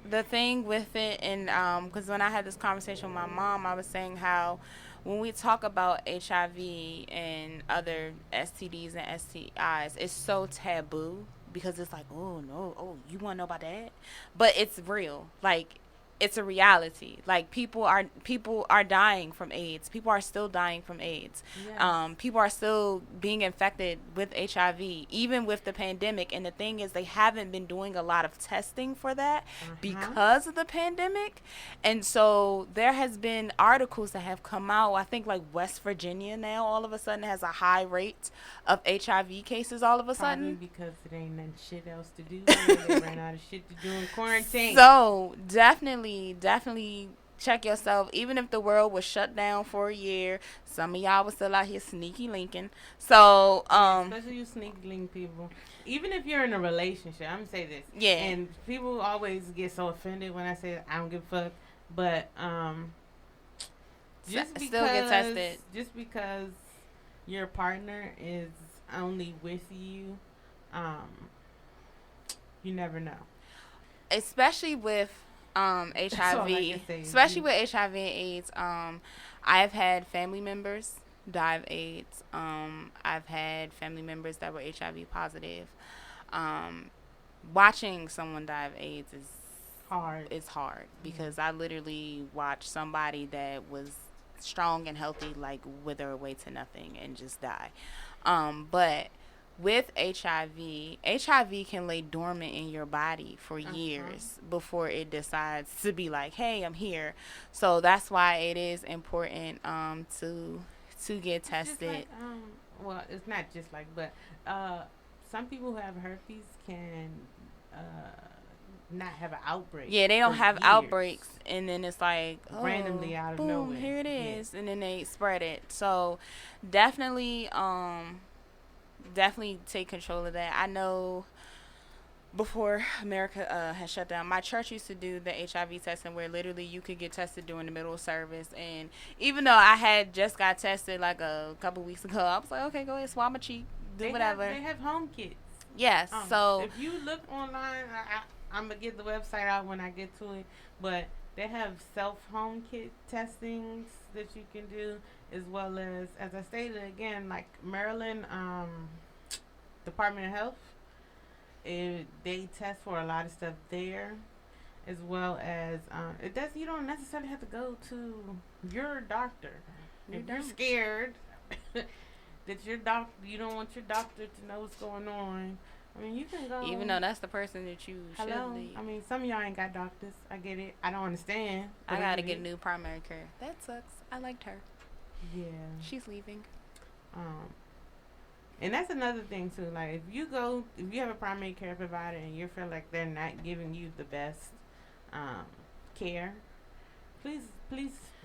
the thing with it, and because when I had this conversation with my mom, I was saying how when we talk about HIV and other STDs and STIs, it's so taboo because it's like, oh no, oh, you want to know about that? But it's real. it's a reality. Like, people are dying from AIDS. People are still dying from AIDS. Yes. People are still being infected with HIV, even with the pandemic. And the thing is, they haven't been doing a lot of testing for that because of the pandemic. And so there has been articles that have come out. I think like West Virginia now all of a sudden has a high rate of HIV cases all of a sudden. Probably because it ain't nothing shit else to do. They ran out of shit to do in quarantine. So definitely check yourself. Even if the world was shut down for a year, some of y'all was still out here sneaky linking. So especially you sneaky link people. Even if you're in a relationship, I'm gonna say this. Yeah. And people always get so offended when I say I don't give a fuck. But just because, still get tested. Just because your partner is only with you, you never know. Especially with HIV, especially with HIV and AIDS. I've had family members die of AIDS. I've had family members that were HIV positive. Watching someone die of AIDS is hard. It's hard because I literally watched somebody that was strong and healthy like wither away to nothing and just die. But with HIV can lay dormant in your body for years before it decides to be like, hey, I'm here. So that's why it is important to get tested. Like, well, it's not just like, but some people who have herpes can not have an outbreak. Yeah, they don't have years. Outbreaks, and then it's like randomly out of boom, nowhere. Here it is, and then they spread it. So definitely take control of that. I know before America had shut down, my church used to do the HIV testing where literally you could get tested during the middle of service. And even though I had just got tested like a couple weeks ago, I was like, okay, go ahead, swab my cheek, whatever. They have home kits. Yes. So if you look online, I'm going to get the website out when I get to it. But they have self-home kit testings that you can do, as well as I stated again, like Maryland Department of Health. They test for a lot of stuff there, as well as you don't necessarily have to go to your doctor. If you're scared that you don't want your doctor to know what's going on, I mean, you can go. Even though that's the person that you should leave. I mean, some of y'all ain't got doctors. I get it. I don't understand. I gotta get a new primary care. That sucks. I liked her. Yeah. She's leaving. And that's another thing too. Like, if you have a primary care provider and you feel like they're not giving you the best care, please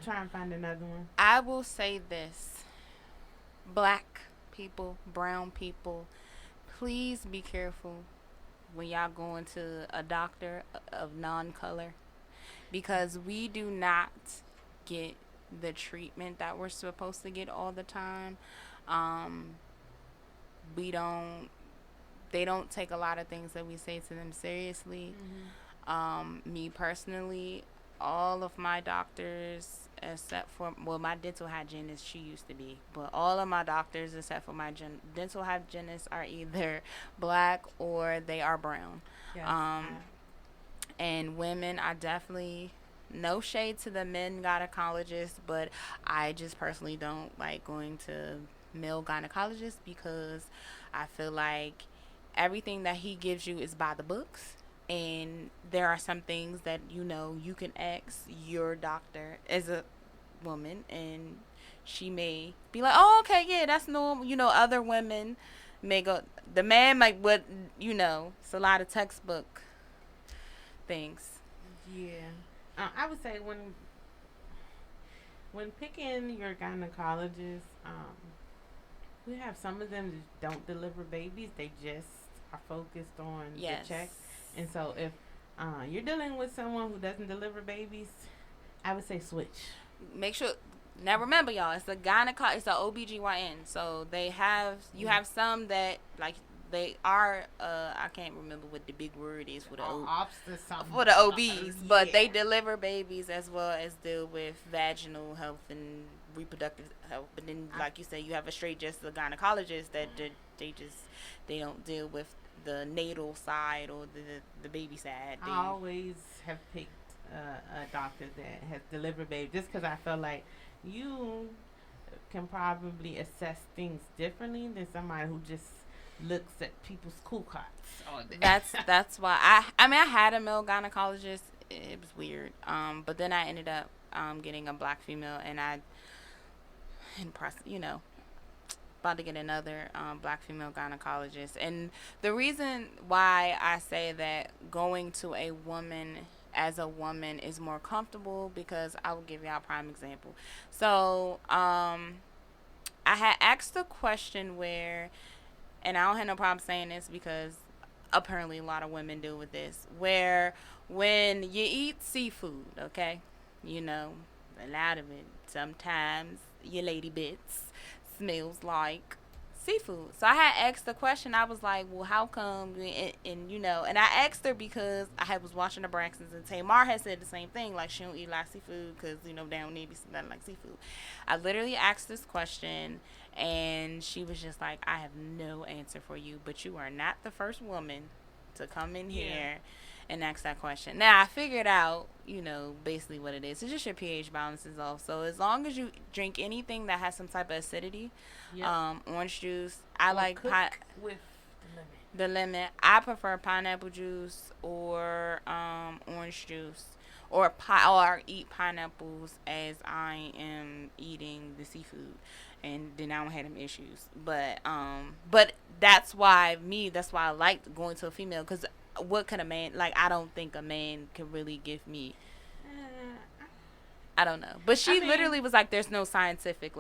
try and find another one. I will say this: Black people, brown people, please be careful when y'all going to a doctor of non-color, because we do not get the treatment that we're supposed to get all the time. They don't take a lot of things that we say to them seriously. Me personally, all of my doctors, except for, my dental hygienist, she used to be, but all of my doctors except for my dental hygienist are either Black or they are brown. Yes. And women, I definitely, no shade to the men gynecologists, but I just personally don't like going to male gynecologists because I feel like everything that he gives you is by the books, and there are some things that you can ask your doctor as a woman and she may be like, oh, okay, yeah, that's normal. Other women may go, the man might, it's a lot of textbook things. Yeah. I would say when picking your gynecologist, we have some of them that don't deliver babies. They just are focused on the check. And so if you're dealing with someone who doesn't deliver babies, I would say switch. Make sure. Now remember, y'all, it's a gynecologist, it's a OBGYN. So they have, you have some that like they are, I can't remember what the big word is for the OBs, but they deliver babies as well as deal with vaginal health and reproductive health. But then, like you said, you have a straight just a gynecologist that they don't deal with the natal side or the baby side. I always have picked a doctor that has delivered baby, just because I feel like you can probably assess things differently than somebody who just looks at people's cool cards all day. That's why I had a male gynecologist. It was weird. But then I ended up getting a black female, and about to get another black female gynecologist. And the reason why I say that going to a woman as a woman is more comfortable, because I will give y'all a prime example. So I had asked a question where, and I don't have no problem saying this because apparently a lot of women deal with this, where when you eat seafood, okay, a lot of it, sometimes your lady bits smells like seafood. So I had asked the question. I was like, well, how come? And I asked her because I was watching the Braxtons, and Tamar had said the same thing, like she don't eat a lot of seafood because they don't need to be nothing like seafood. I literally asked this question, and she was just like, I have no answer for you, but you are not the first woman to come in here and ask that question. Now, I figured out, basically what it is. It's just your pH balance is off. So as long as you drink anything that has some type of acidity, orange juice, I like with the lemon. I prefer pineapple juice or orange juice, or eat pineapples as I am eating the seafood, and then I don't have them issues. But that's why I liked going to a female, because what could a man, I don't think a man can really give me, I don't know. But she literally was like, there's no scientific,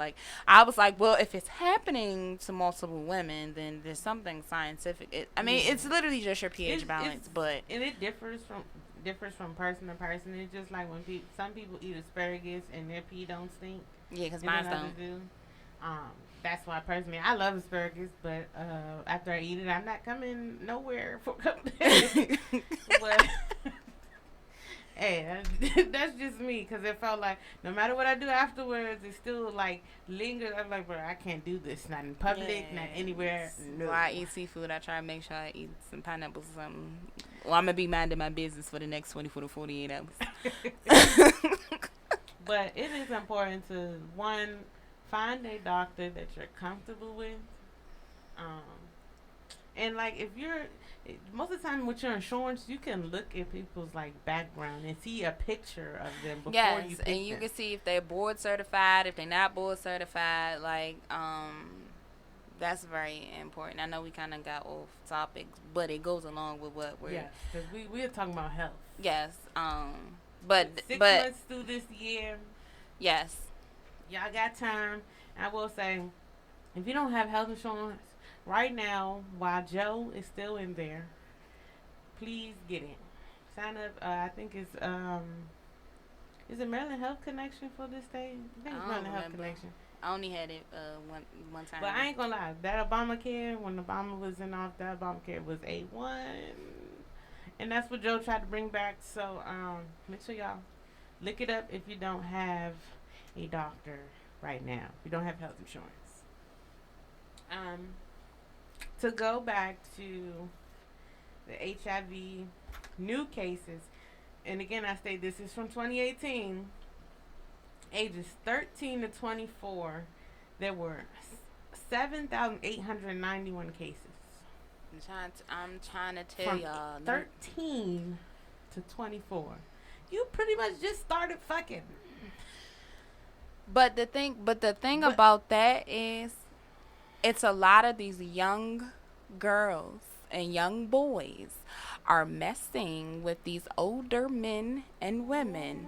I was like, well, if it's happening to multiple women, then there's something scientific. It's literally just your pH balance, and it differs from person to person. It's just like when some people eat asparagus and their pee don't stink. Yeah, because mine don't. Do. That's why personally I love asparagus, but after I eat it, I'm not coming nowhere for a couple days. But hey, that's just me, because it felt like no matter what I do afterwards, it still lingers. I'm like, bro, I can't do this. Not in public, not anywhere. No. While I eat seafood, I try to make sure I eat some pineapples or something. Well, I'm gonna be minding my business for the next 24 to 48 hours. But it is important to find a doctor that you're comfortable with. And if you're, most of the time with your insurance, you can look at people's background and see a picture of them before you pick and you them. can see if they're board certified, if they're not board certified. That's very important. I know we kind of got off topic, but it goes along with what we're. Yeah, because we are talking about health. Yes. But 6 months through this year. Yes. Y'all got time. I will say, if you don't have health insurance right now, while Joe is still in there, please get in. Sign up. I think it's is it Maryland Health Connection for this state? I think it's Maryland Health Connection. I only had it one time. But I ain't gonna lie, that Obamacare, when Obama was in office, that Obamacare was A1, and that's what Joe tried to bring back. So make sure y'all look it up if you don't have a doctor right now. If you don't have health insurance. To go back to the HIV new cases, and again I state this is from 2018, ages 13 to 24, there were 7,891 cases. I'm trying to tell from y'all. 13 to 24. You pretty much just started fucking. But the thing about that is, it's a lot of these young girls and young boys are messing with these older men and women,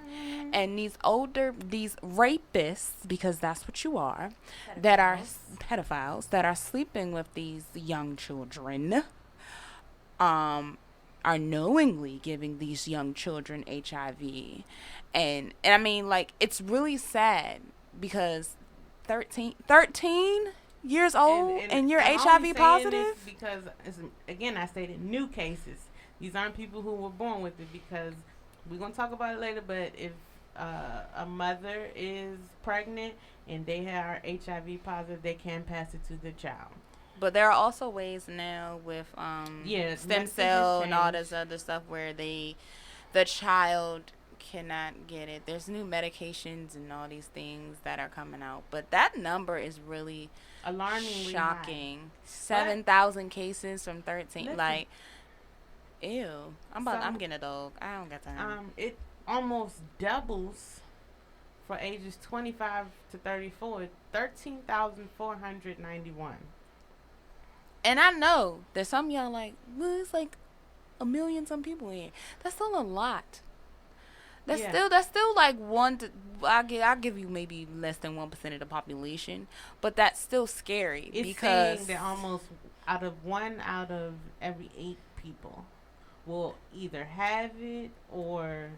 and these rapists, because that's what you are, that are pedophiles, that are sleeping with these young children, are knowingly giving these young children HIV. And it's really sad, because 13 years old and you're HIV positive? Because, again, I stated new cases. These aren't people who were born with it, because we're going to talk about it later, but if a mother is pregnant and they are HIV positive, they can pass it to the child. But there are also ways now with stem cell and all this other stuff where the child cannot get it. There's new medications and all these things that are coming out, but that number is really alarmingly shocking. high. 7,000 cases from 13. Listen, like, ew. I'm getting a dog. I don't got time. It almost doubles for ages 25 to 34. 13,491. And I know that some of y'all like, well, it's like a million some people in here. That's still a lot. That's still like I'll give you maybe less than 1% of the population, but that's still scary. It's because saying that almost one out of every 8 people will either have it or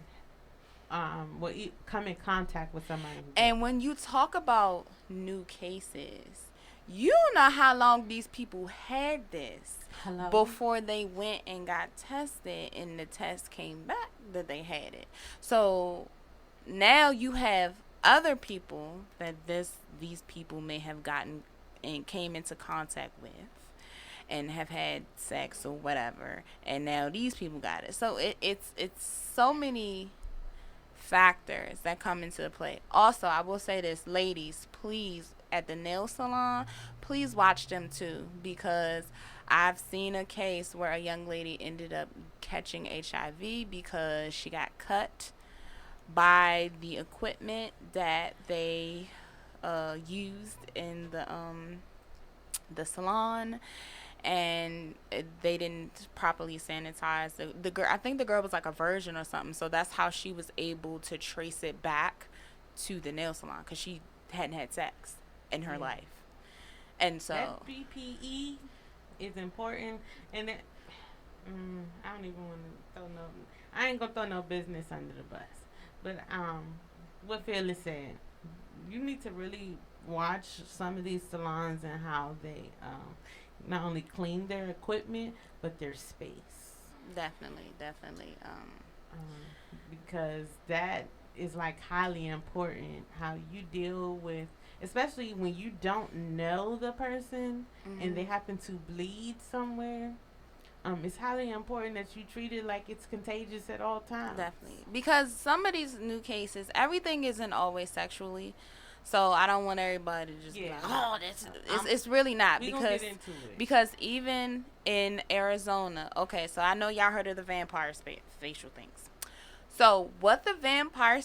will come in contact with somebody. And when you talk about new cases, you don't know how long these people had this before they went and got tested, and the test came back that they had it. So now you have other people that these people may have gotten and came into contact with and have had sex or whatever, and now these people got it. So it's so many factors that come into play. Also, I will say this, ladies, please, at the nail salon, please watch them too, because I've seen a case where a young lady ended up catching HIV because she got cut by the equipment that they used in the salon, and they didn't properly sanitize the girl. I think the girl was like a virgin or something, so that's how she was able to trace it back to the nail salon, because she hadn't had sex in her life. And so that BPE is important, and it, I don't even want to I ain't gonna throw no business under the bus, but what Phyllis said, you need to really watch some of these salons and how they not only clean their equipment but their space. Definitely. Because that is like highly important, how you deal with, especially when you don't know the person and they happen to bleed somewhere. It's highly important that you treat it like it's contagious at all times. Definitely. Because some of these new cases, everything isn't always sexually. So I don't want everybody to just be like, oh, it's really not. Because even in Arizona, okay, so I know y'all heard of the vampire facial things. So what the vampire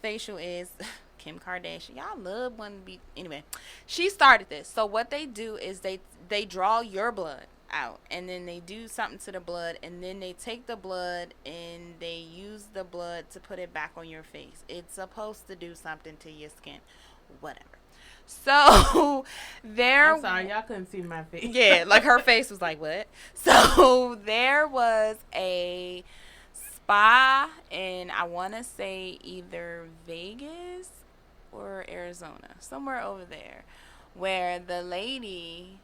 facial is, Kim Kardashian, y'all love one to be, anyway, she started this. So what they do is they draw your blood out, and then they do something to the blood, and then they take the blood and they use the blood to put it back on your face. It's supposed to do something to your skin, whatever. So I'm sorry, y'all couldn't see my face. Yeah, like her face was like, what? So there was a spa in, I want to say, either Vegas or Arizona, somewhere over there, where the lady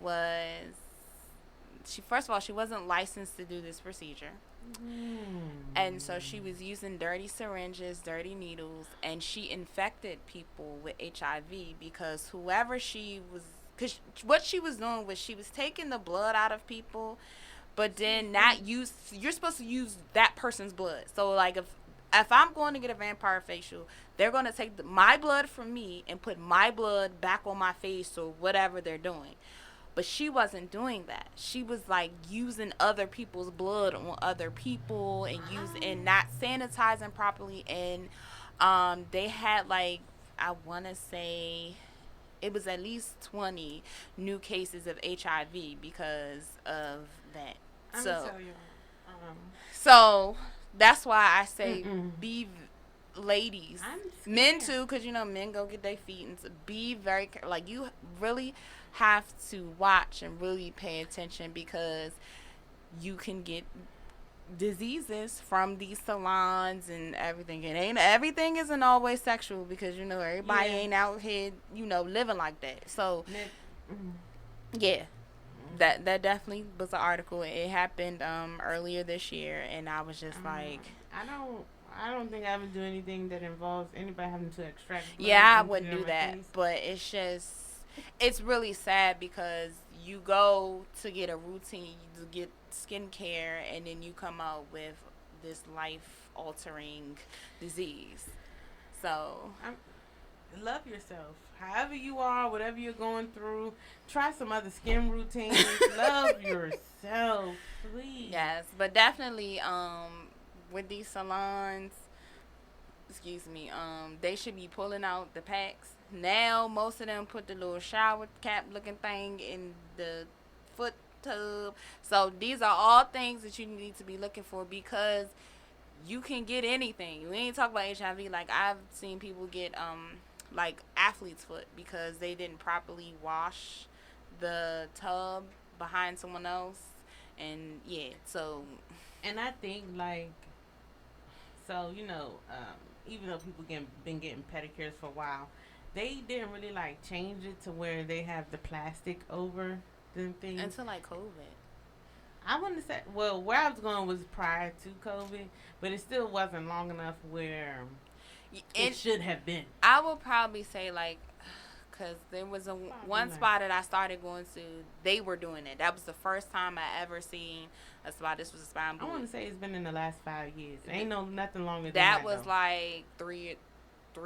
was, first of all, she wasn't licensed to do this procedure. And so she was using dirty syringes, dirty needles, and she infected people with HIV because because what she was doing was she was taking the blood out of people, but then you're supposed to use that person's blood. So like if I'm going to get a vampire facial, they're going to take my blood from me and put my blood back on my face or whatever they're doing. But she wasn't doing that. She was like using other people's blood on other people and not sanitizing properly. And they had like, I want to say it was at least 20 new cases of HIV because of that. So that's why I say be ladies, men too, because men go get their feet, and be very like you really have to watch and really pay attention, because you can get diseases from these salons and everything. Everything isn't always sexual, because everybody ain't out here living like that. So yeah, that definitely was an article. It happened earlier this year, and I was just like, I don't think I would do anything that involves anybody having to extract blood. Yeah, I wouldn't do that. Face. But it's really sad, because you go to get a routine, to get skincare, and then you come out with this life-altering disease. So, love yourself. However you are, whatever you're going through, try some other skin routines. Love yourself, please. yes, but definitely with these salons, they should be pulling out the packs. Now most of them put the little shower cap looking thing in the foot tub. So these are all things that you need to be looking for, because you can get anything. We ain't talk about HIV. Like, I've seen people get like athlete's foot because they didn't properly wash the tub behind someone else. And yeah, so, and I think, like, so, even though people been getting pedicures for a while, they didn't really like change it to where they have the plastic over the thing until like COVID. I wouldn't say, well, where I was going was prior to COVID, but it still wasn't long enough where it should have been. I would probably say, like, because there was one spot that I started going to, they were doing it. That was the first time I ever seen a spot. This was a spot. I want to say it's been in the last 5 years. Ain't nothing longer than that. That was though. Like 3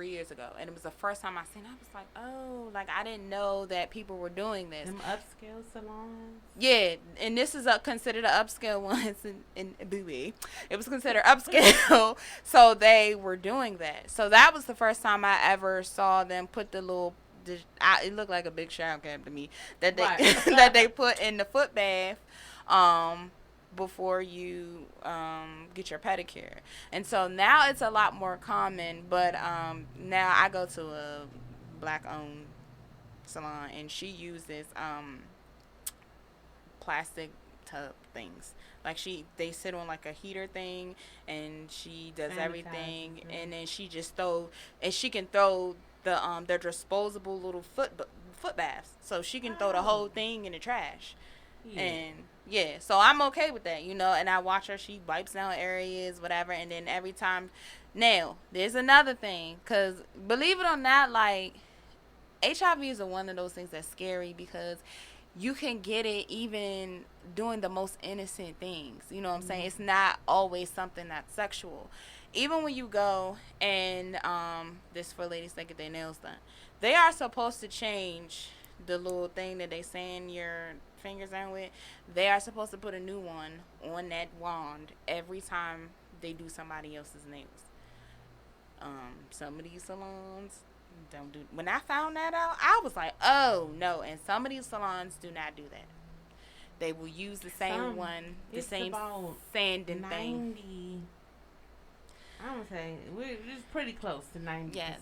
years ago, and it was the first time I seen it. I was like, oh, like, I didn't know that people were doing this. Them upscale salons. Yeah, and this is considered an upscale one in Bowie. It was considered upscale, so they were doing that. So that was the first time I ever saw them put the little. It looked like a big shower cap to me that they that they put in the foot bath. Before you get your pedicure. And so now it's a lot more common, but now I go to a black-owned salon, and she uses plastic tub things. Like, they sit on like a heater thing, and she does everything, and then she can throw the their disposable little foot baths, so she can throw the whole thing in the trash. Yeah. And yeah, so I'm okay with that, and I watch her, she wipes down areas, whatever, and then every time. Now, there's another thing, because believe it or not, like, HIV is one of those things that's scary, because you can get it even doing the most innocent things, you know what I'm saying? It's not always something that's sexual. Even when you go and, this for ladies that get their nails done, they are supposed to change the little thing that they sand your fingers in with. They are supposed to put a new one on that wand every time they do somebody else's nails. Some of these salons don't do. When I found that out, I was like, oh no. And some of these salons do not do that. They will use the same one, the same sanding 90, thing. I would say it's pretty close to 90%. Yes.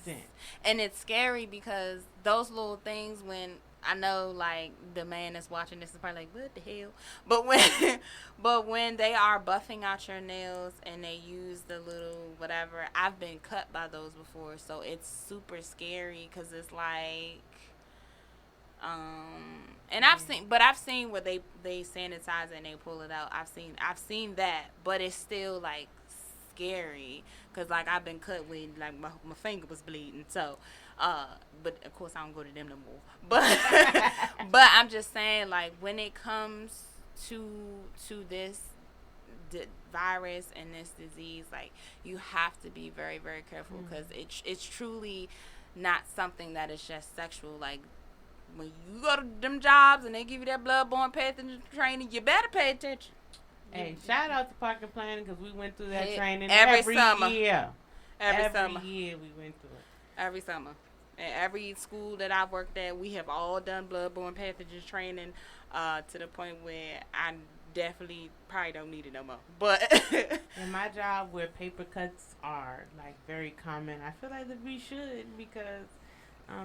And it's scary because those little things, when I know, like, the man that's watching this is probably like, what the hell? But when they are buffing out your nails and they use the little whatever, I've been cut by those before, so it's super scary, because it's like, and I've seen where they sanitize it and they pull it out. I've seen that, but it's still like scary, because like I've been cut with, like, my finger was bleeding, so but of course I don't go to them no more, but I'm just saying, like, when it comes to this virus and this disease, like, you have to be very, very careful, because it's truly not something that is just sexual. Like, when you go to them jobs and they give you that bloodborne pathogen training, you better pay attention. Hey, shout out to Park and Planning, because we went through that training every summer. year. Every summer. Year we went through it. Every summer. At every school that I've worked at, we have all done bloodborne pathogen training, to the point where I definitely probably don't need it no more. But in my job, where paper cuts are, like, very common, I feel like that we should, because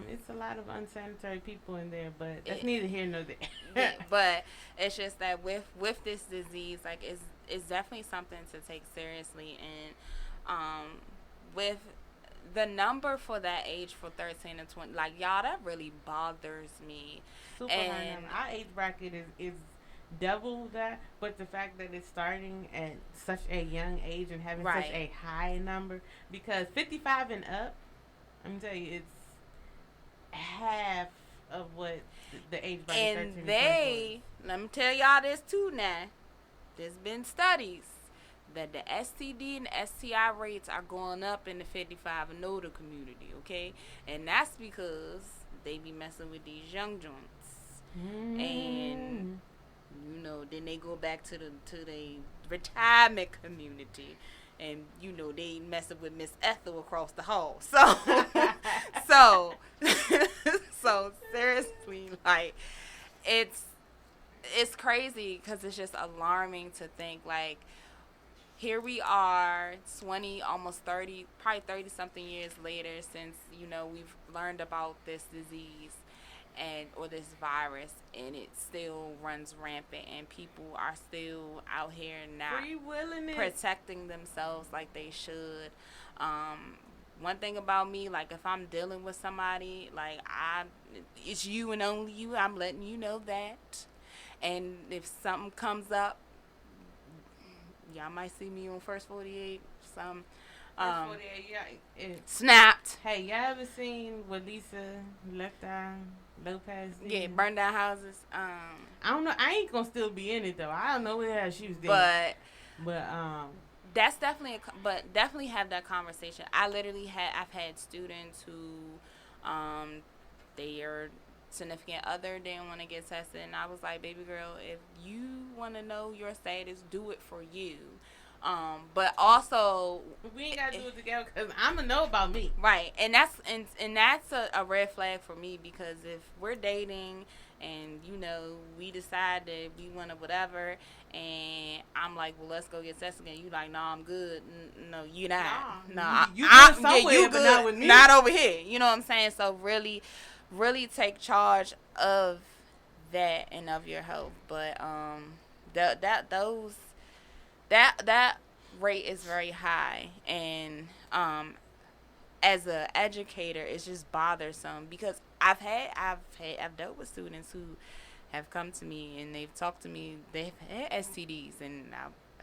it's a lot of unsanitary people in there, but that's neither here nor there. Yeah, but it's just that with this disease, like, it's definitely something to take seriously, and with the number for that age, for 13 and 20, like, y'all, that really bothers me. Super high number. Our age bracket is double that, but the fact that it's starting at such a young age and having such a high number, because 55 and up, I'm gonna tell you, it's half of what the age bracket. And let me tell y'all this too now. There's been studies that the STD and STI rates are going up in the 55 and older community, okay? And that's because they be messing with these young joints. And you know, then they go back to the retirement community, and you know they messing with Miss Ethel across the hall. So so seriously, like it's crazy because it's just alarming to think like here we are 20 almost 30 probably 30 something years later since you know we've learned about this disease and or this virus, and it still runs rampant, and people are still out here not protecting themselves like they should. One thing about me, like if I'm dealing with somebody, like it's you and only you, I'm letting you know that. And if something comes up, y'all might see me on First 48. First 48, yeah. Snapped. Hey, y'all ever seen what Lisa Lopez did? Yeah, burn down houses. I don't know. I ain't gonna still be in it though. I don't know what the hell she was doing. But that's definitely but definitely have that conversation. I've had students who their significant other didn't want to get tested, and I was like, baby girl, if you want to know your status, do it for you. But also we ain't gotta do it together because I'm gonna know about me, right? And that's a red flag for me, because if we're dating and you know we decide that we want to whatever, and I'm like, well, let's go get tested, and you like, no, I'm good. No, you're not. No, you good somewhere, you good, but not with me. Not over here. You know what I'm saying? So really take charge of that and of your health. But that rate is very high, and as an educator, it's just bothersome because I've dealt with students who have come to me and they've talked to me. They've had STDs, and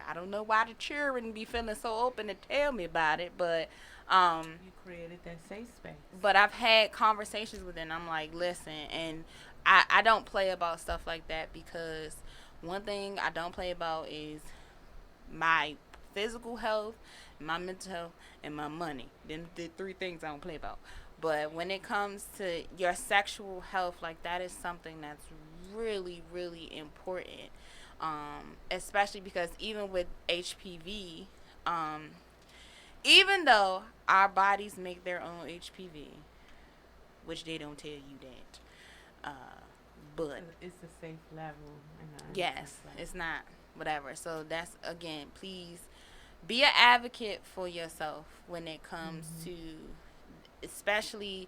I don't know why the children be feeling so open to tell me about it, but you created that safe space. But I've had conversations with them. I'm like, listen, and I don't play about stuff like that, because one thing I don't play about is my physical health, my mental health, and my money. Then the three things I don't play about. But when it comes to your sexual health, like that is something that's really, really important. Especially because even with HPV, even though our bodies make their own HPV, which they don't tell you that, but it's a safe level. Yes, it's not whatever. So that's, again, please be an advocate for yourself when it comes to especially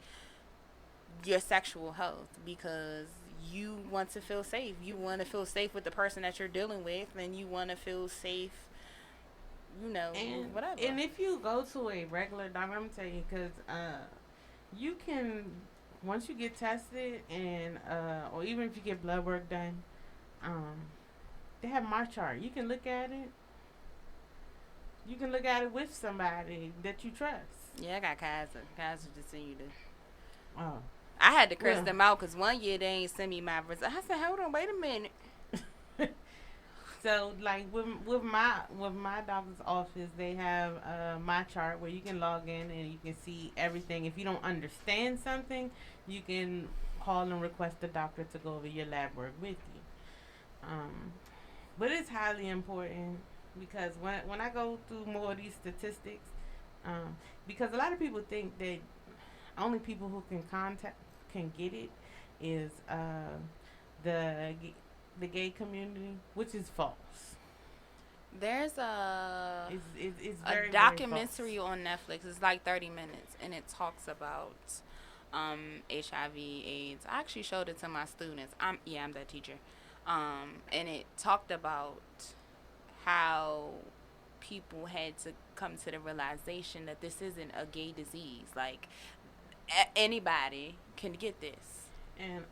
your sexual health, because you want to feel safe. You want to feel safe with the person that you're dealing with, and you want to feel safe, you know, and whatever. And if you go to a regular doctor, I'm telling you, because you can, once you get tested, and or even if you get blood work done, they have my chart. You can look at it. You can look at it with somebody that you trust. Yeah, I got cousins. Cousins just send you the. Oh. I had to curse them out because one year they ain't send me my results. I said, hold on, wait a minute. So, like, with my doctor's office, they have my chart where you can log in and you can see everything. If you don't understand something, you can call and request the doctor to go over your lab work with you. But it's highly important, because when I go through more of these statistics, because a lot of people think that only people who can get it is the gay community, which is false. There's a very, documentary on Netflix. It's like 30 minutes, and it talks about HIV, AIDS. I actually showed it to my students. I'm that teacher. And it talked about how people had to come to the realization that this isn't a gay disease. Like, anybody can get this. And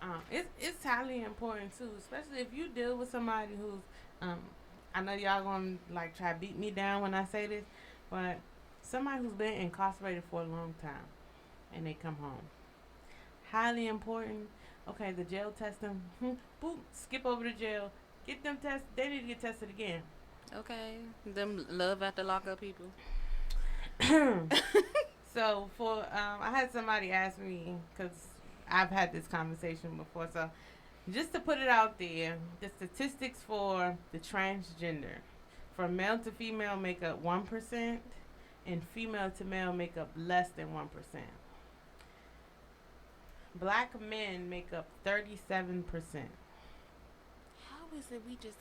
it's highly important too, especially if you deal with somebody who's I know y'all gonna like try to beat me down when I say this, but somebody who's been incarcerated for a long time and they come home. Highly important. Okay, the jail testing. Boop, skip over to jail. Get them tested. They need to get tested again. Okay. Them love after lockup people. So for I had somebody ask me because I've had this conversation before. So just to put it out there, the statistics for the transgender, from male to female, make up 1%, and female to male make up less than 1%. Black men make up 37%. How is it we just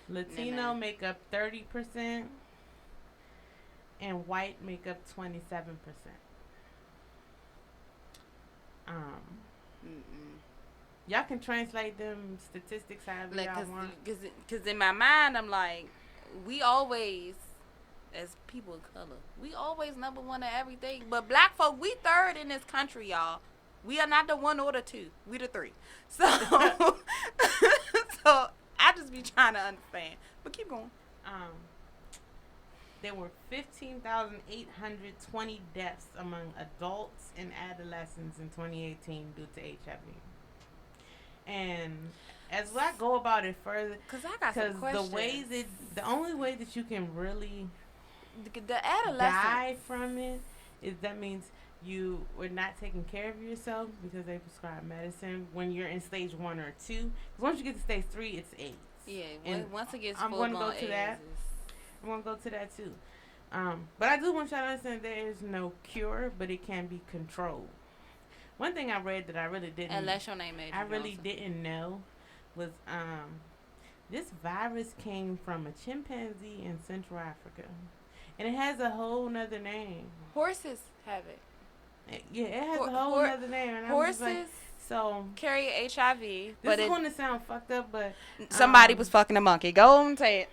Latino make up 30%, and white make up 27%. Um, y'all can translate them statistics however like y'all want. cause in my mind I'm like, we always, as people of color, we always number one at everything. But black folk, we third in this country, y'all. We are not the one or the two. We the three. So, so I just be trying to understand. But keep going. There were 15,820 deaths among adults and adolescents in 2018 due to HIV. And as I go about it further, because I got some questions. The only way that you can really the adolescents die from it is that means you were not taking care of yourself because they prescribe medicine when you're in stage 1 or 2. Because once you get to stage 3, it's AIDS. Yeah, and once it gets I'm full going to blown go to AIDS that. I'm going to go to that too. But I do want y'all to understand there is no cure, but it can be controlled. One thing I read that I really didn't, unless your name is, I really didn't know was this virus came from a chimpanzee in Central Africa, and it has a whole nother name. Horses have it. Yeah, it has a whole other name. And horses like, so carry HIV. This but is going to sound fucked up, but somebody was fucking a monkey. Go on and say it.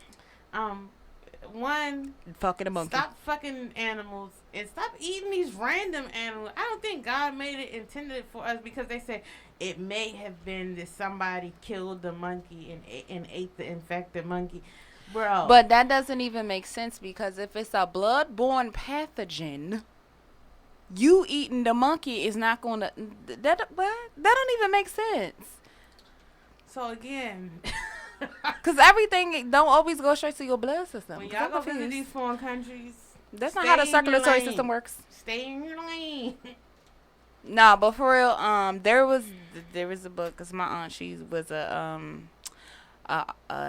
One, fucking a monkey. Stop fucking animals and stop eating these random animals. I don't think God made it intended for us because they say it may have been that somebody killed the monkey and ate the infected monkey. Bro. But that doesn't even make sense because if it's a blood-borne pathogen, you eating the monkey is not going to... That don't even make sense. So again... Because everything don't always go straight to your blood system. When y'all go visit these foreign countries... That's not how the circulatory system works. Stay in your lane. Nah, but for real, there was a book because my aunt, she was a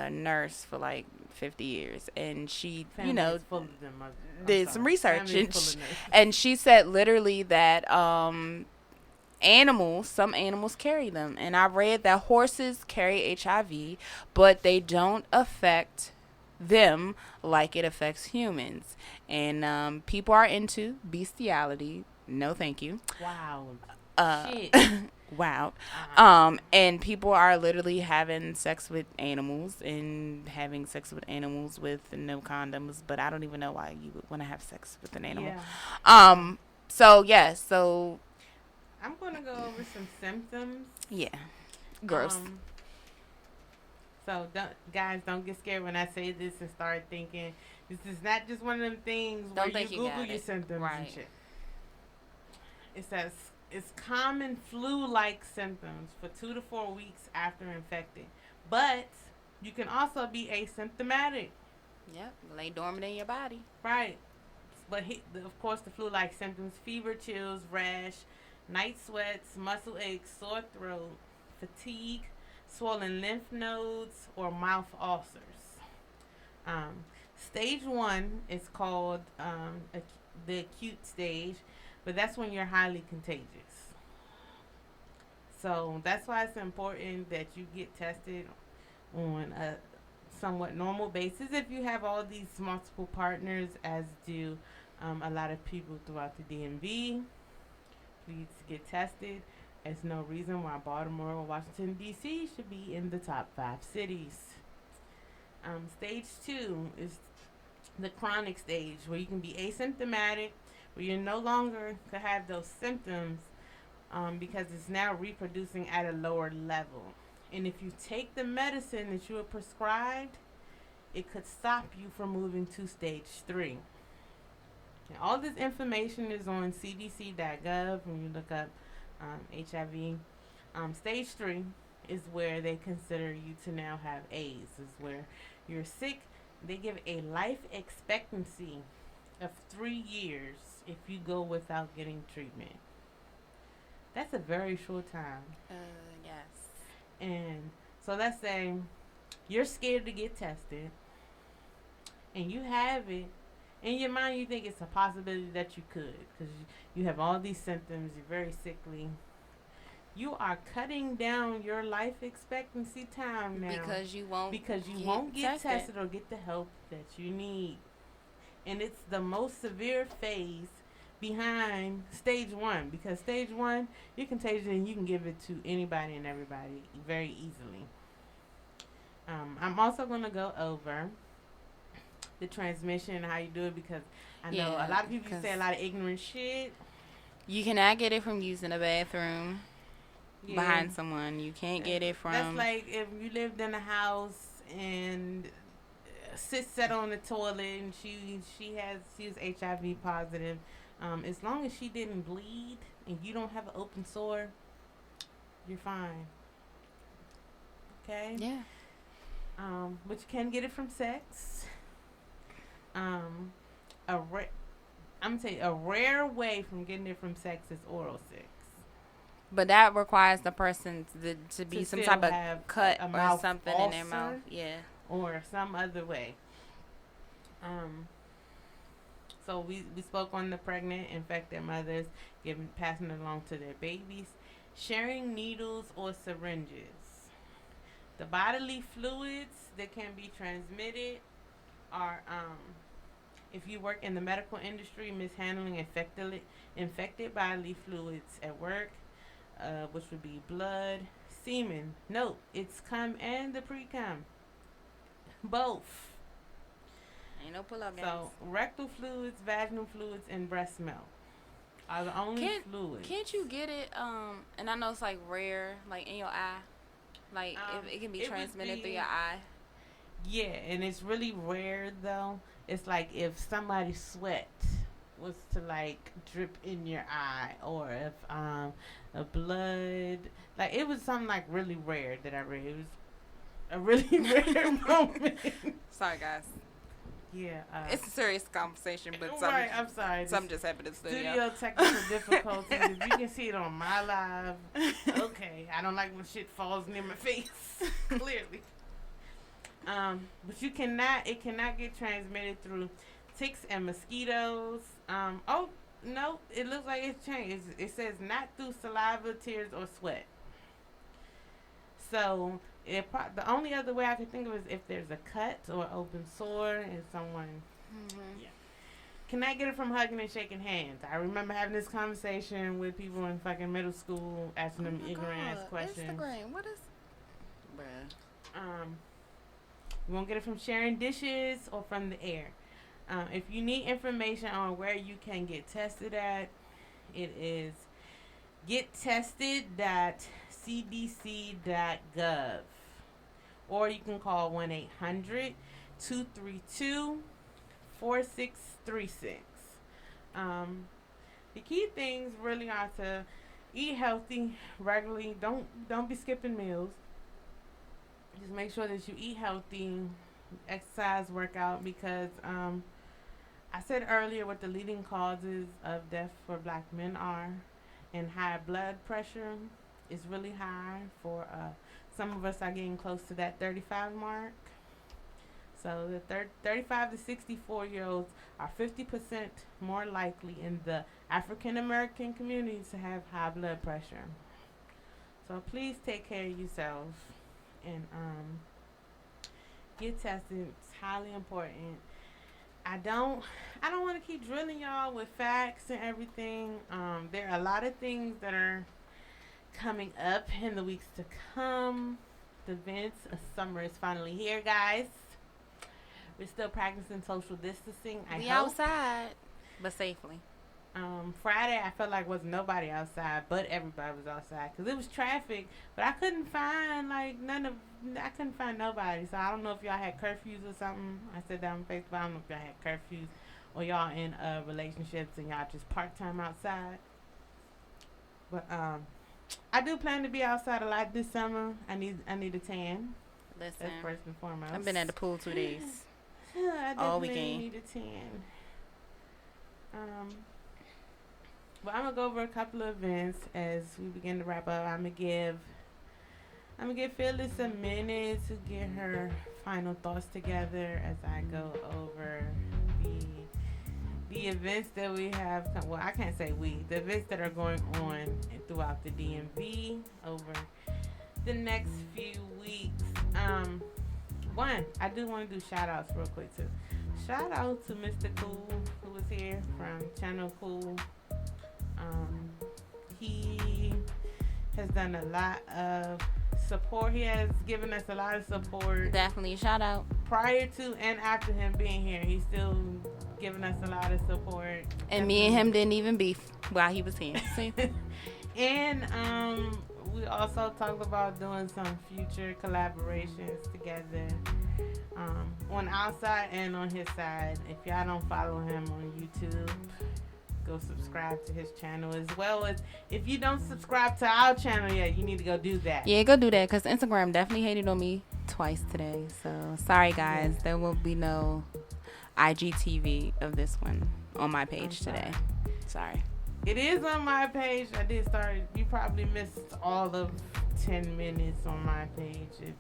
nurse for like 50 years, and she did some research, and she said literally that some animals carry them, and I read that horses carry HIV, but they don't affect them like it affects humans, and people are into bestiality. No, thank you. Wow. Shit. Wow. And people are literally having sex with animals and having sex with animals with no condoms, but I don't even know why you would want to have sex with an animal. Yeah. So yes, so I'm going to go over some symptoms. Yeah. Gross. So don't get scared when I say this and start thinking this is not just one of them things where you Google your symptoms and shit. It says it's common flu-like symptoms for 2 to 4 weeks after infecting, but you can also be asymptomatic. Yep, lay dormant in your body. Right, but of course the flu-like symptoms: fever, chills, rash, night sweats, muscle aches, sore throat, fatigue, swollen lymph nodes, or mouth ulcers. Stage 1 is called the acute stage, but that's when you're highly contagious. So that's why it's important that you get tested on a somewhat normal basis if you have all these multiple partners, as do a lot of people throughout the DMV. Please get tested. There's no reason why Baltimore or Washington, D.C. should be in the top 5 cities. Stage 2 is the chronic stage, where you can be asymptomatic, where you no longer could have those symptoms because it's now reproducing at a lower level. And if you take the medicine that you were prescribed, it could stop you from moving to stage 3. And all this information is on cdc.gov when you look up HIV. Stage 3 is where they consider you to now have AIDS. Is where you're sick They give a life expectancy of 3 years if you go without getting treatment. That's a very short time. Yes. And so let's say you're scared to get tested and you have it. In your mind, you think it's a possibility that you could because you have all these symptoms. You're very sickly. You are cutting down your life expectancy time now Because you won't get tested or get the help that you need. And it's the most severe phase behind stage 1 because stage 1 you can take it and you can give it to anybody and everybody very easily. I'm also going to go over the transmission and how you do it because I know a lot of people say a lot of ignorant shit. You cannot get it from using a bathroom behind someone. You can't get it from. That's like if you lived in a house and sis sat on the toilet and she was HIV positive. As long as she didn't bleed and you don't have an open sore, you're fine. Okay. Yeah. But you can get it from sex. I'm gonna tell you, a rare way from getting it from sex is oral sex. But that requires the person to be some type of cut or something in their mouth. Yeah. Or some other way. So we spoke on the pregnant, infected mothers, passing it along to their babies, sharing needles or syringes. The bodily fluids that can be transmitted are, if you work in the medical industry, mishandling infected bodily fluids at work, which would be blood, semen. Note, it's cum and the pre-cum. Both. Ain't no pull-up games. So, rectal fluids, vaginal fluids, and breast milk are the only fluids. Can't you get it, and I know it's, like, rare, like, in your eye? Like, if it can be transmitted through your eye? Yeah, and it's really rare, though. It's like if somebody's sweat was to, like, drip in your eye, or if a blood, like, it was something, like, really rare that I read. It was a really rare moment. Sorry, guys. Yeah. It's a serious conversation, but I'm sorry. Something just happened in the studio. Studio technical difficulties. If you can see it on my live, okay. I don't like when shit falls near my face. Clearly. But it cannot get transmitted through ticks and mosquitoes. Oh, no, it looks like it's changed. It says not through saliva, tears, or sweat. So, the only other way I could think of is if there's a cut or open sore and someone, Can I get it from hugging and shaking hands? I remember having this conversation with people in fucking middle school, asking them ignorant ass questions. Instagram, what is, bruh? You won't get it from sharing dishes or from the air. If you need information on where you can get tested at, it is gettested.cdc.gov. Or you can call 1-800-232-4636. The key things really are to eat healthy regularly. Don't be skipping meals. Just make sure that you eat healthy, exercise, workout, because I said earlier what the leading causes of death for black men are, and high blood pressure is really high for some of us are getting close to that 35 mark. So the 35 to 64-year-olds are 50% more likely in the African American community to have high blood pressure. So please take care of yourself and get tested. It's highly important. I don't want to keep drilling y'all with facts and everything. There are a lot of things that are coming up in the weeks to come. The events of summer is finally here, guys. We're still practicing social distancing. We outside, but safely. Friday, I felt like wasn't nobody outside, but everybody was outside because it was traffic. But I couldn't find I couldn't find nobody. So I don't know if y'all had curfews or something. I said that on Facebook. I don't know if y'all had curfews or y'all in relationships and y'all just part time outside. But I do plan to be outside a lot this summer. I need a tan. Listen, that's first and foremost. I've been at the pool 2 days. I all definitely weekend. need a tan. Well, I'm gonna go over a couple of events as we begin to wrap up. I'm gonna give Phyllis a minute to get her final thoughts together as I go over the events that we have. Well, I can't say the events that are going on throughout the DMV over the next few weeks. One, I do want to do shout outs real quick too. Shout out to Mr. Cool who was here from Channel Cool. He has done a lot of support. He has given us a lot of support. Definitely shout out. Prior to and after him being here, he's still giving us a lot of support. And me and him didn't even beef while he was here. See? And we also talked about doing some future collaborations together on our side and on his side. If y'all don't follow him on YouTube, go subscribe to his channel, as well as if you don't subscribe to our channel yet, you need to go do that. Yeah, go do that because Instagram definitely hated on me twice today. So sorry guys, there will be no IGTV of this one on my page today. Sorry. It is on my page. I did start. You probably missed all of 10 minutes on my page.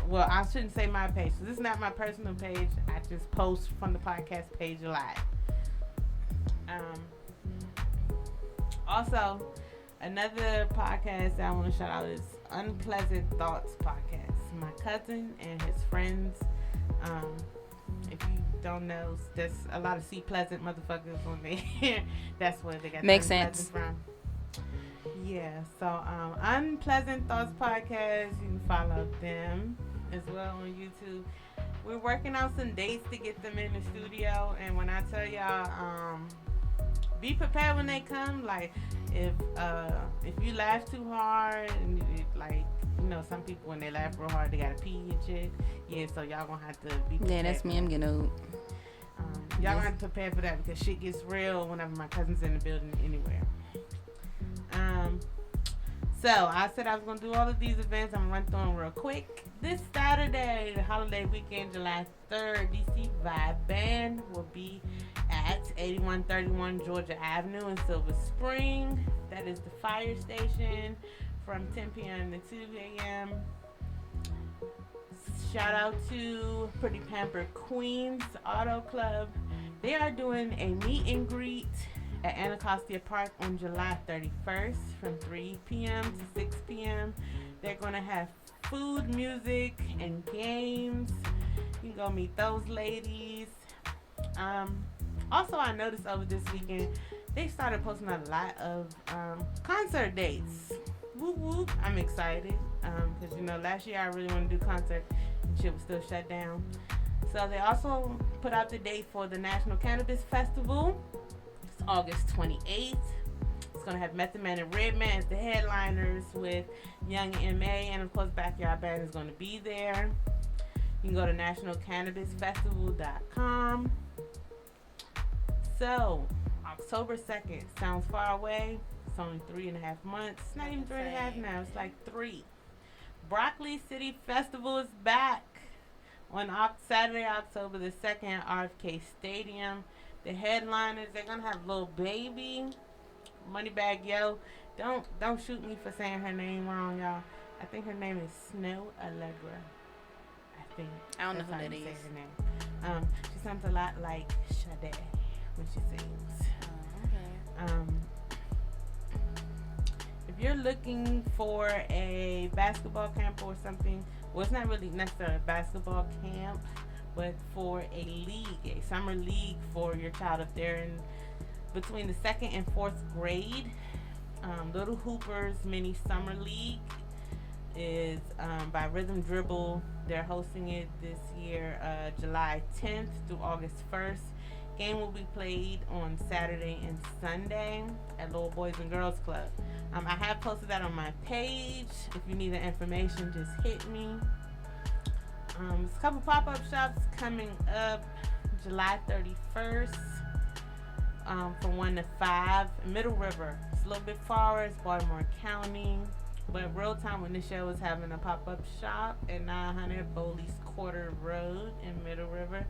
Well, I shouldn't say my page. So this is not my personal page. I just post from the podcast page a lot. Also, another podcast that I want to shout out is Unpleasant Thoughts Podcast. My cousin and his friends. If you don't know, there's a lot of C Pleasant motherfuckers on there. That's where they got makes Unpleasant sense from. Yeah, so Unpleasant Thoughts Podcast, you can follow them as well on YouTube. We're working out some dates to get them in the studio, and when I tell y'all, be prepared when they come. Like if you laugh too hard, and some people when they laugh real hard they gotta pee and shit. Yeah, so y'all gonna have to be prepared. Yeah, that's me. I'm getting old. Y'all gonna have to prepare for that because shit gets real whenever my cousin's in the building anywhere. So I said I was gonna do all of these events. I'm gonna run through them real quick. This Saturday, the holiday weekend, July 3rd, DC Vibe Band will be at 8131 Georgia Avenue in Silver Spring. That is the fire station from 10 p.m. to 2 a.m. Shout out to Pretty Pampered Queens Auto Club. They are doing a meet and greet at Anacostia Park on July 31st from 3 p.m. to 6 p.m. They're going to have food, music, and games. You can go meet those ladies. Also, I noticed over this weekend, they started posting a lot of concert dates. Whoop whoop. I'm excited because, last year I really wanted to do concert and shit was still shut down. So they also put out the date for the National Cannabis Festival. It's August 28th. It's going to have Method Man and Redman as the headliners with Young M.A. And, of course, Backyard Band is going to be there. You can go to nationalcannabisfestival.com. So, October 2nd sounds far away. It's only 3.5 months. It's not even 3.5 now. It's like 3. Broccoli City Festival is back on Saturday, October the 2nd at RFK Stadium. The headliners, they're going to have Lil Baby, Moneybagg Yo. Don't shoot me for saying her name wrong, y'all. I think her name is Snow Allegra. I don't know That's who that how you say is. her name. She sounds a lot like Sade when she sings. Okay. If you're looking for a basketball camp or something, well, it's not really necessarily a basketball camp, but for a league, a summer league for your child if they're in between the 2nd and 4th grade. Little Hoopers Mini Summer League is by Rhythm Dribble. They're hosting it this year, July 10th through August 1st. Game will be played on Saturday and Sunday at Little Boys and Girls Club. I have posted that on my page. If you need the information, just hit me. There's a couple pop-up shops coming up July 31st from 1 to 5. Middle River. It's a little bit far. It's Baltimore County. But Real Time when the show is having a pop-up shop at 900 Bowley's Quarter Road in Middle River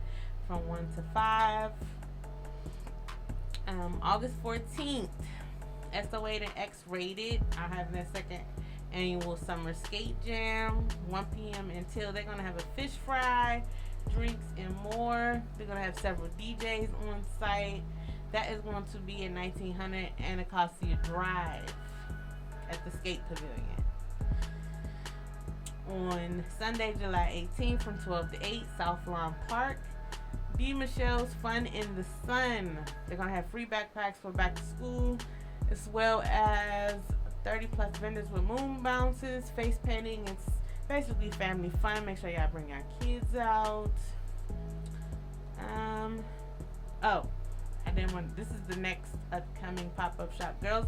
from 1 to 5. August 14th, SOA to X Rated are having their second annual summer skate jam, 1 p.m. until. They're going to have a fish fry, drinks, and more. They're going to have several DJs on site. That is going to be in 1900 Anacostia Drive at the Skate Pavilion. On Sunday, July 18th from 12 to 8, South Lawn Park, B. Michelle's Fun in the Sun. They're going to have free backpacks for back to school, as well as 30 plus vendors with moon bounces, face painting. It's basically family fun. Make sure y'all bring your kids out. This is the next upcoming pop-up shop. Girls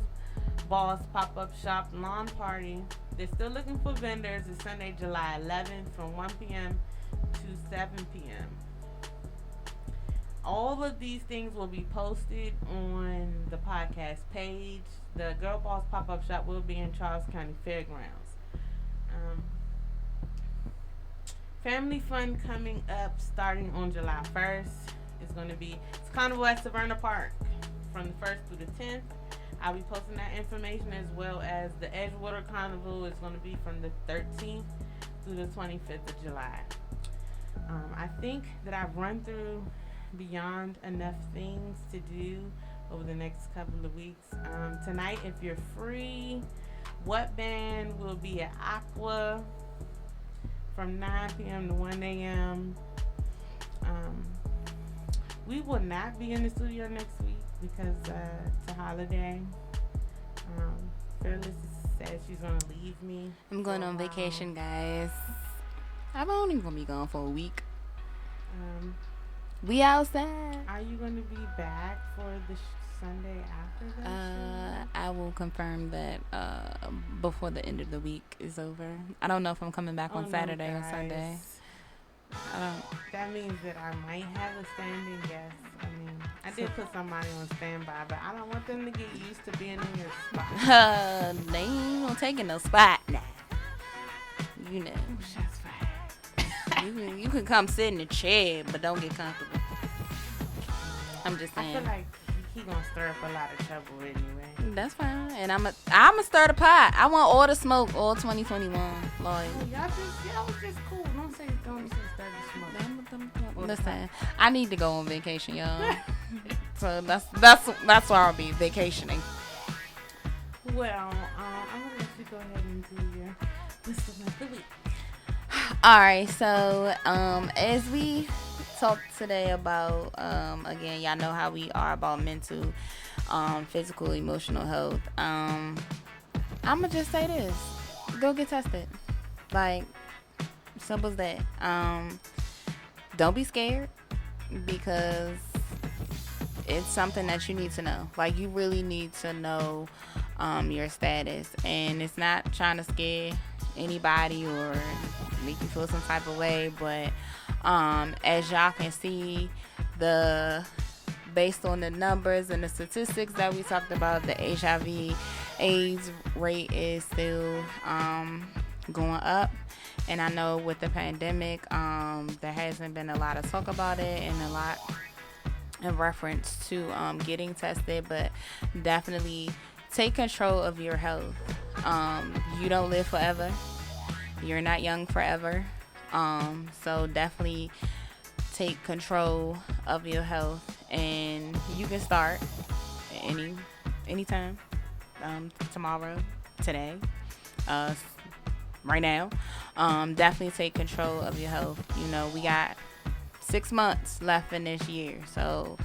Boss pop-up shop lawn party. They're still looking for vendors. It's Sunday, July 11th from 1 p.m. to 7 p.m. All of these things will be posted on the podcast page. The Girl Boss pop-up shop will be in Charles County Fairgrounds. Family fun coming up starting on July 1st. It's going to be Carnival at Severna Park from the 1st through the 10th. I'll be posting that information, as well as the Edgewater Carnival is going to be from the 13th through the 25th of July. I think that I've run through beyond enough things to do over the next couple of weeks. Tonight, if you're free, What Band will be at Aqua from 9 p.m. to 1 a.m. We will not be in the studio next week because it's a holiday. Fearless says she's going to leave me. I'm going on vacation, guys. I'm only going to be gone for a week. We outside. Are you going to be back for the Sunday after that? I will confirm that before the end of the week is over. I don't know if I'm coming back on Saturday or Sunday. That means that I might have a standing guest. I mean, I did put somebody on standby, but I don't want them to get used to being in your spot. They ain't gonna take no spot now. You know. Shots fired. You can come sit in the chair, but don't get comfortable. I'm just saying. I feel like he gonna stir up a lot of trouble anyway. That's fine. And I'ma stir the pot. I want all the smoke, all 2021. Lord. Y'all was just cool. Don't say stir the smoke. Listen, I need to go on vacation, y'all. So that's where I'll be vacationing. Well, I'm gonna let you go ahead and do your wisdom of the week. All right, so as we talk today about again, y'all know how we are about mental, physical, emotional health. I'ma just say this: go get tested. Like, simple as that. Don't be scared, because it's something that you need to know. Like, you really need to know your status, and it's not trying to scare anybody or make you feel some type of way, but as y'all can see, based on the numbers and the statistics that we talked about, the HIV/AIDS rate is still going up. And I know with the pandemic, there hasn't been a lot of talk about it and a lot in reference to getting tested, but definitely take control of your health. You don't live forever. You're not young forever. So definitely take control of your health, and you can start anytime, tomorrow, today, right now. Definitely take control of your health. You know, we got 6 months left in this year, so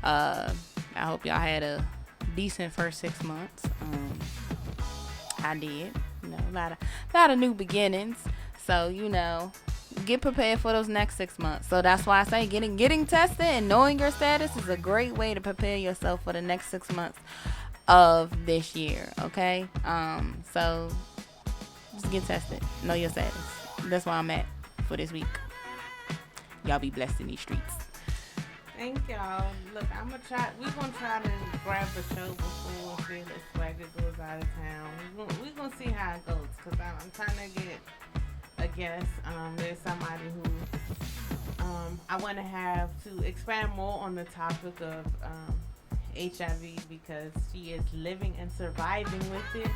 I hope y'all had a decent first 6 months. I did. You know, a lot of new beginnings. So, you know, get prepared for those next 6 months. So that's why I say getting tested and knowing your status is a great way to prepare yourself for the next 6 months of this year. Okay. So just get tested. Know your status. That's where I'm at for this week. Y'all be blessed in these streets. Thank y'all. Look, we're gonna try to grab a show before Fearless Swagger goes out of town. We're gonna see how it goes, because I'm trying to get a guest. There's somebody who I want to have to expand more on the topic of HIV because she is living and surviving with it.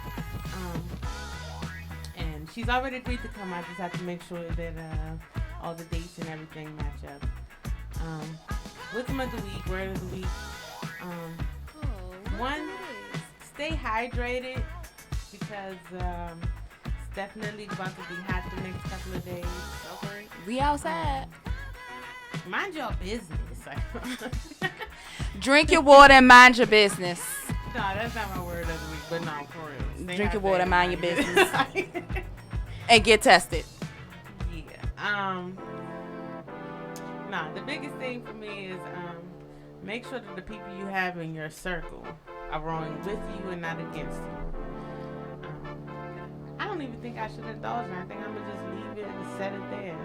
And she's already agreed to come. I just have to make sure that all the dates and everything match up. Wisdom of the week, word of the week. One, stay hydrated because it's definitely about to be hot the next couple of days. Okay. We outside. Mind your business. Drink your water and mind your business. No, that's not my word of the week, but no, for real. Stay Drink your hydrated, water and mind your business. business. And get tested. Yeah. The biggest thing for me is make sure that the people you have in your circle are rowing with you and not against you. I don't even think I should indulge in it. I think I'm going to just leave it and set it there.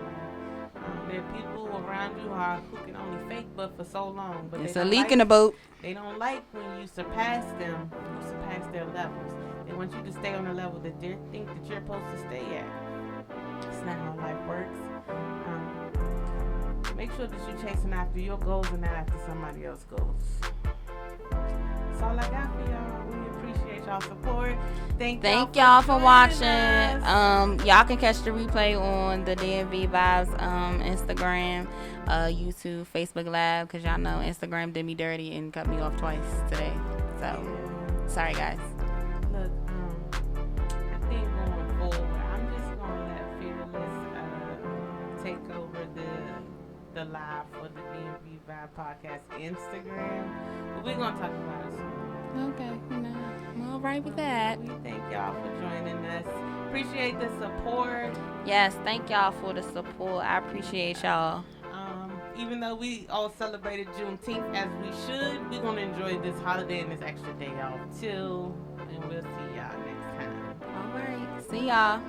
There are people around you who can only fake but for so long. But It's a leak in the boat. They don't like when you surpass them, you surpass their levels. They want you to stay on the level that they think that you're supposed to stay at. It's not how life works. Make sure that you're chasing after your goals and not after somebody else's goals. That's all I got for y'all. We appreciate y'all support. Thank y'all for watching. Us. Y'all can catch the replay on the DMV Vibes Instagram, YouTube, Facebook Live, because y'all know Instagram did me dirty and cut me off twice today. So, sorry guys. Look, I think going forward, I'm just going to let Fearless take over the live for the DMV Vibe Podcast Instagram. But we're going to talk about it soon. Okay, I'm all right with that. We thank y'all for joining us. Appreciate the support. Yes, thank y'all for the support. I appreciate y'all. Even though we all celebrated Juneteenth as we should, we're going to enjoy this holiday and this extra day off too. And we'll see y'all next time. All right, see y'all.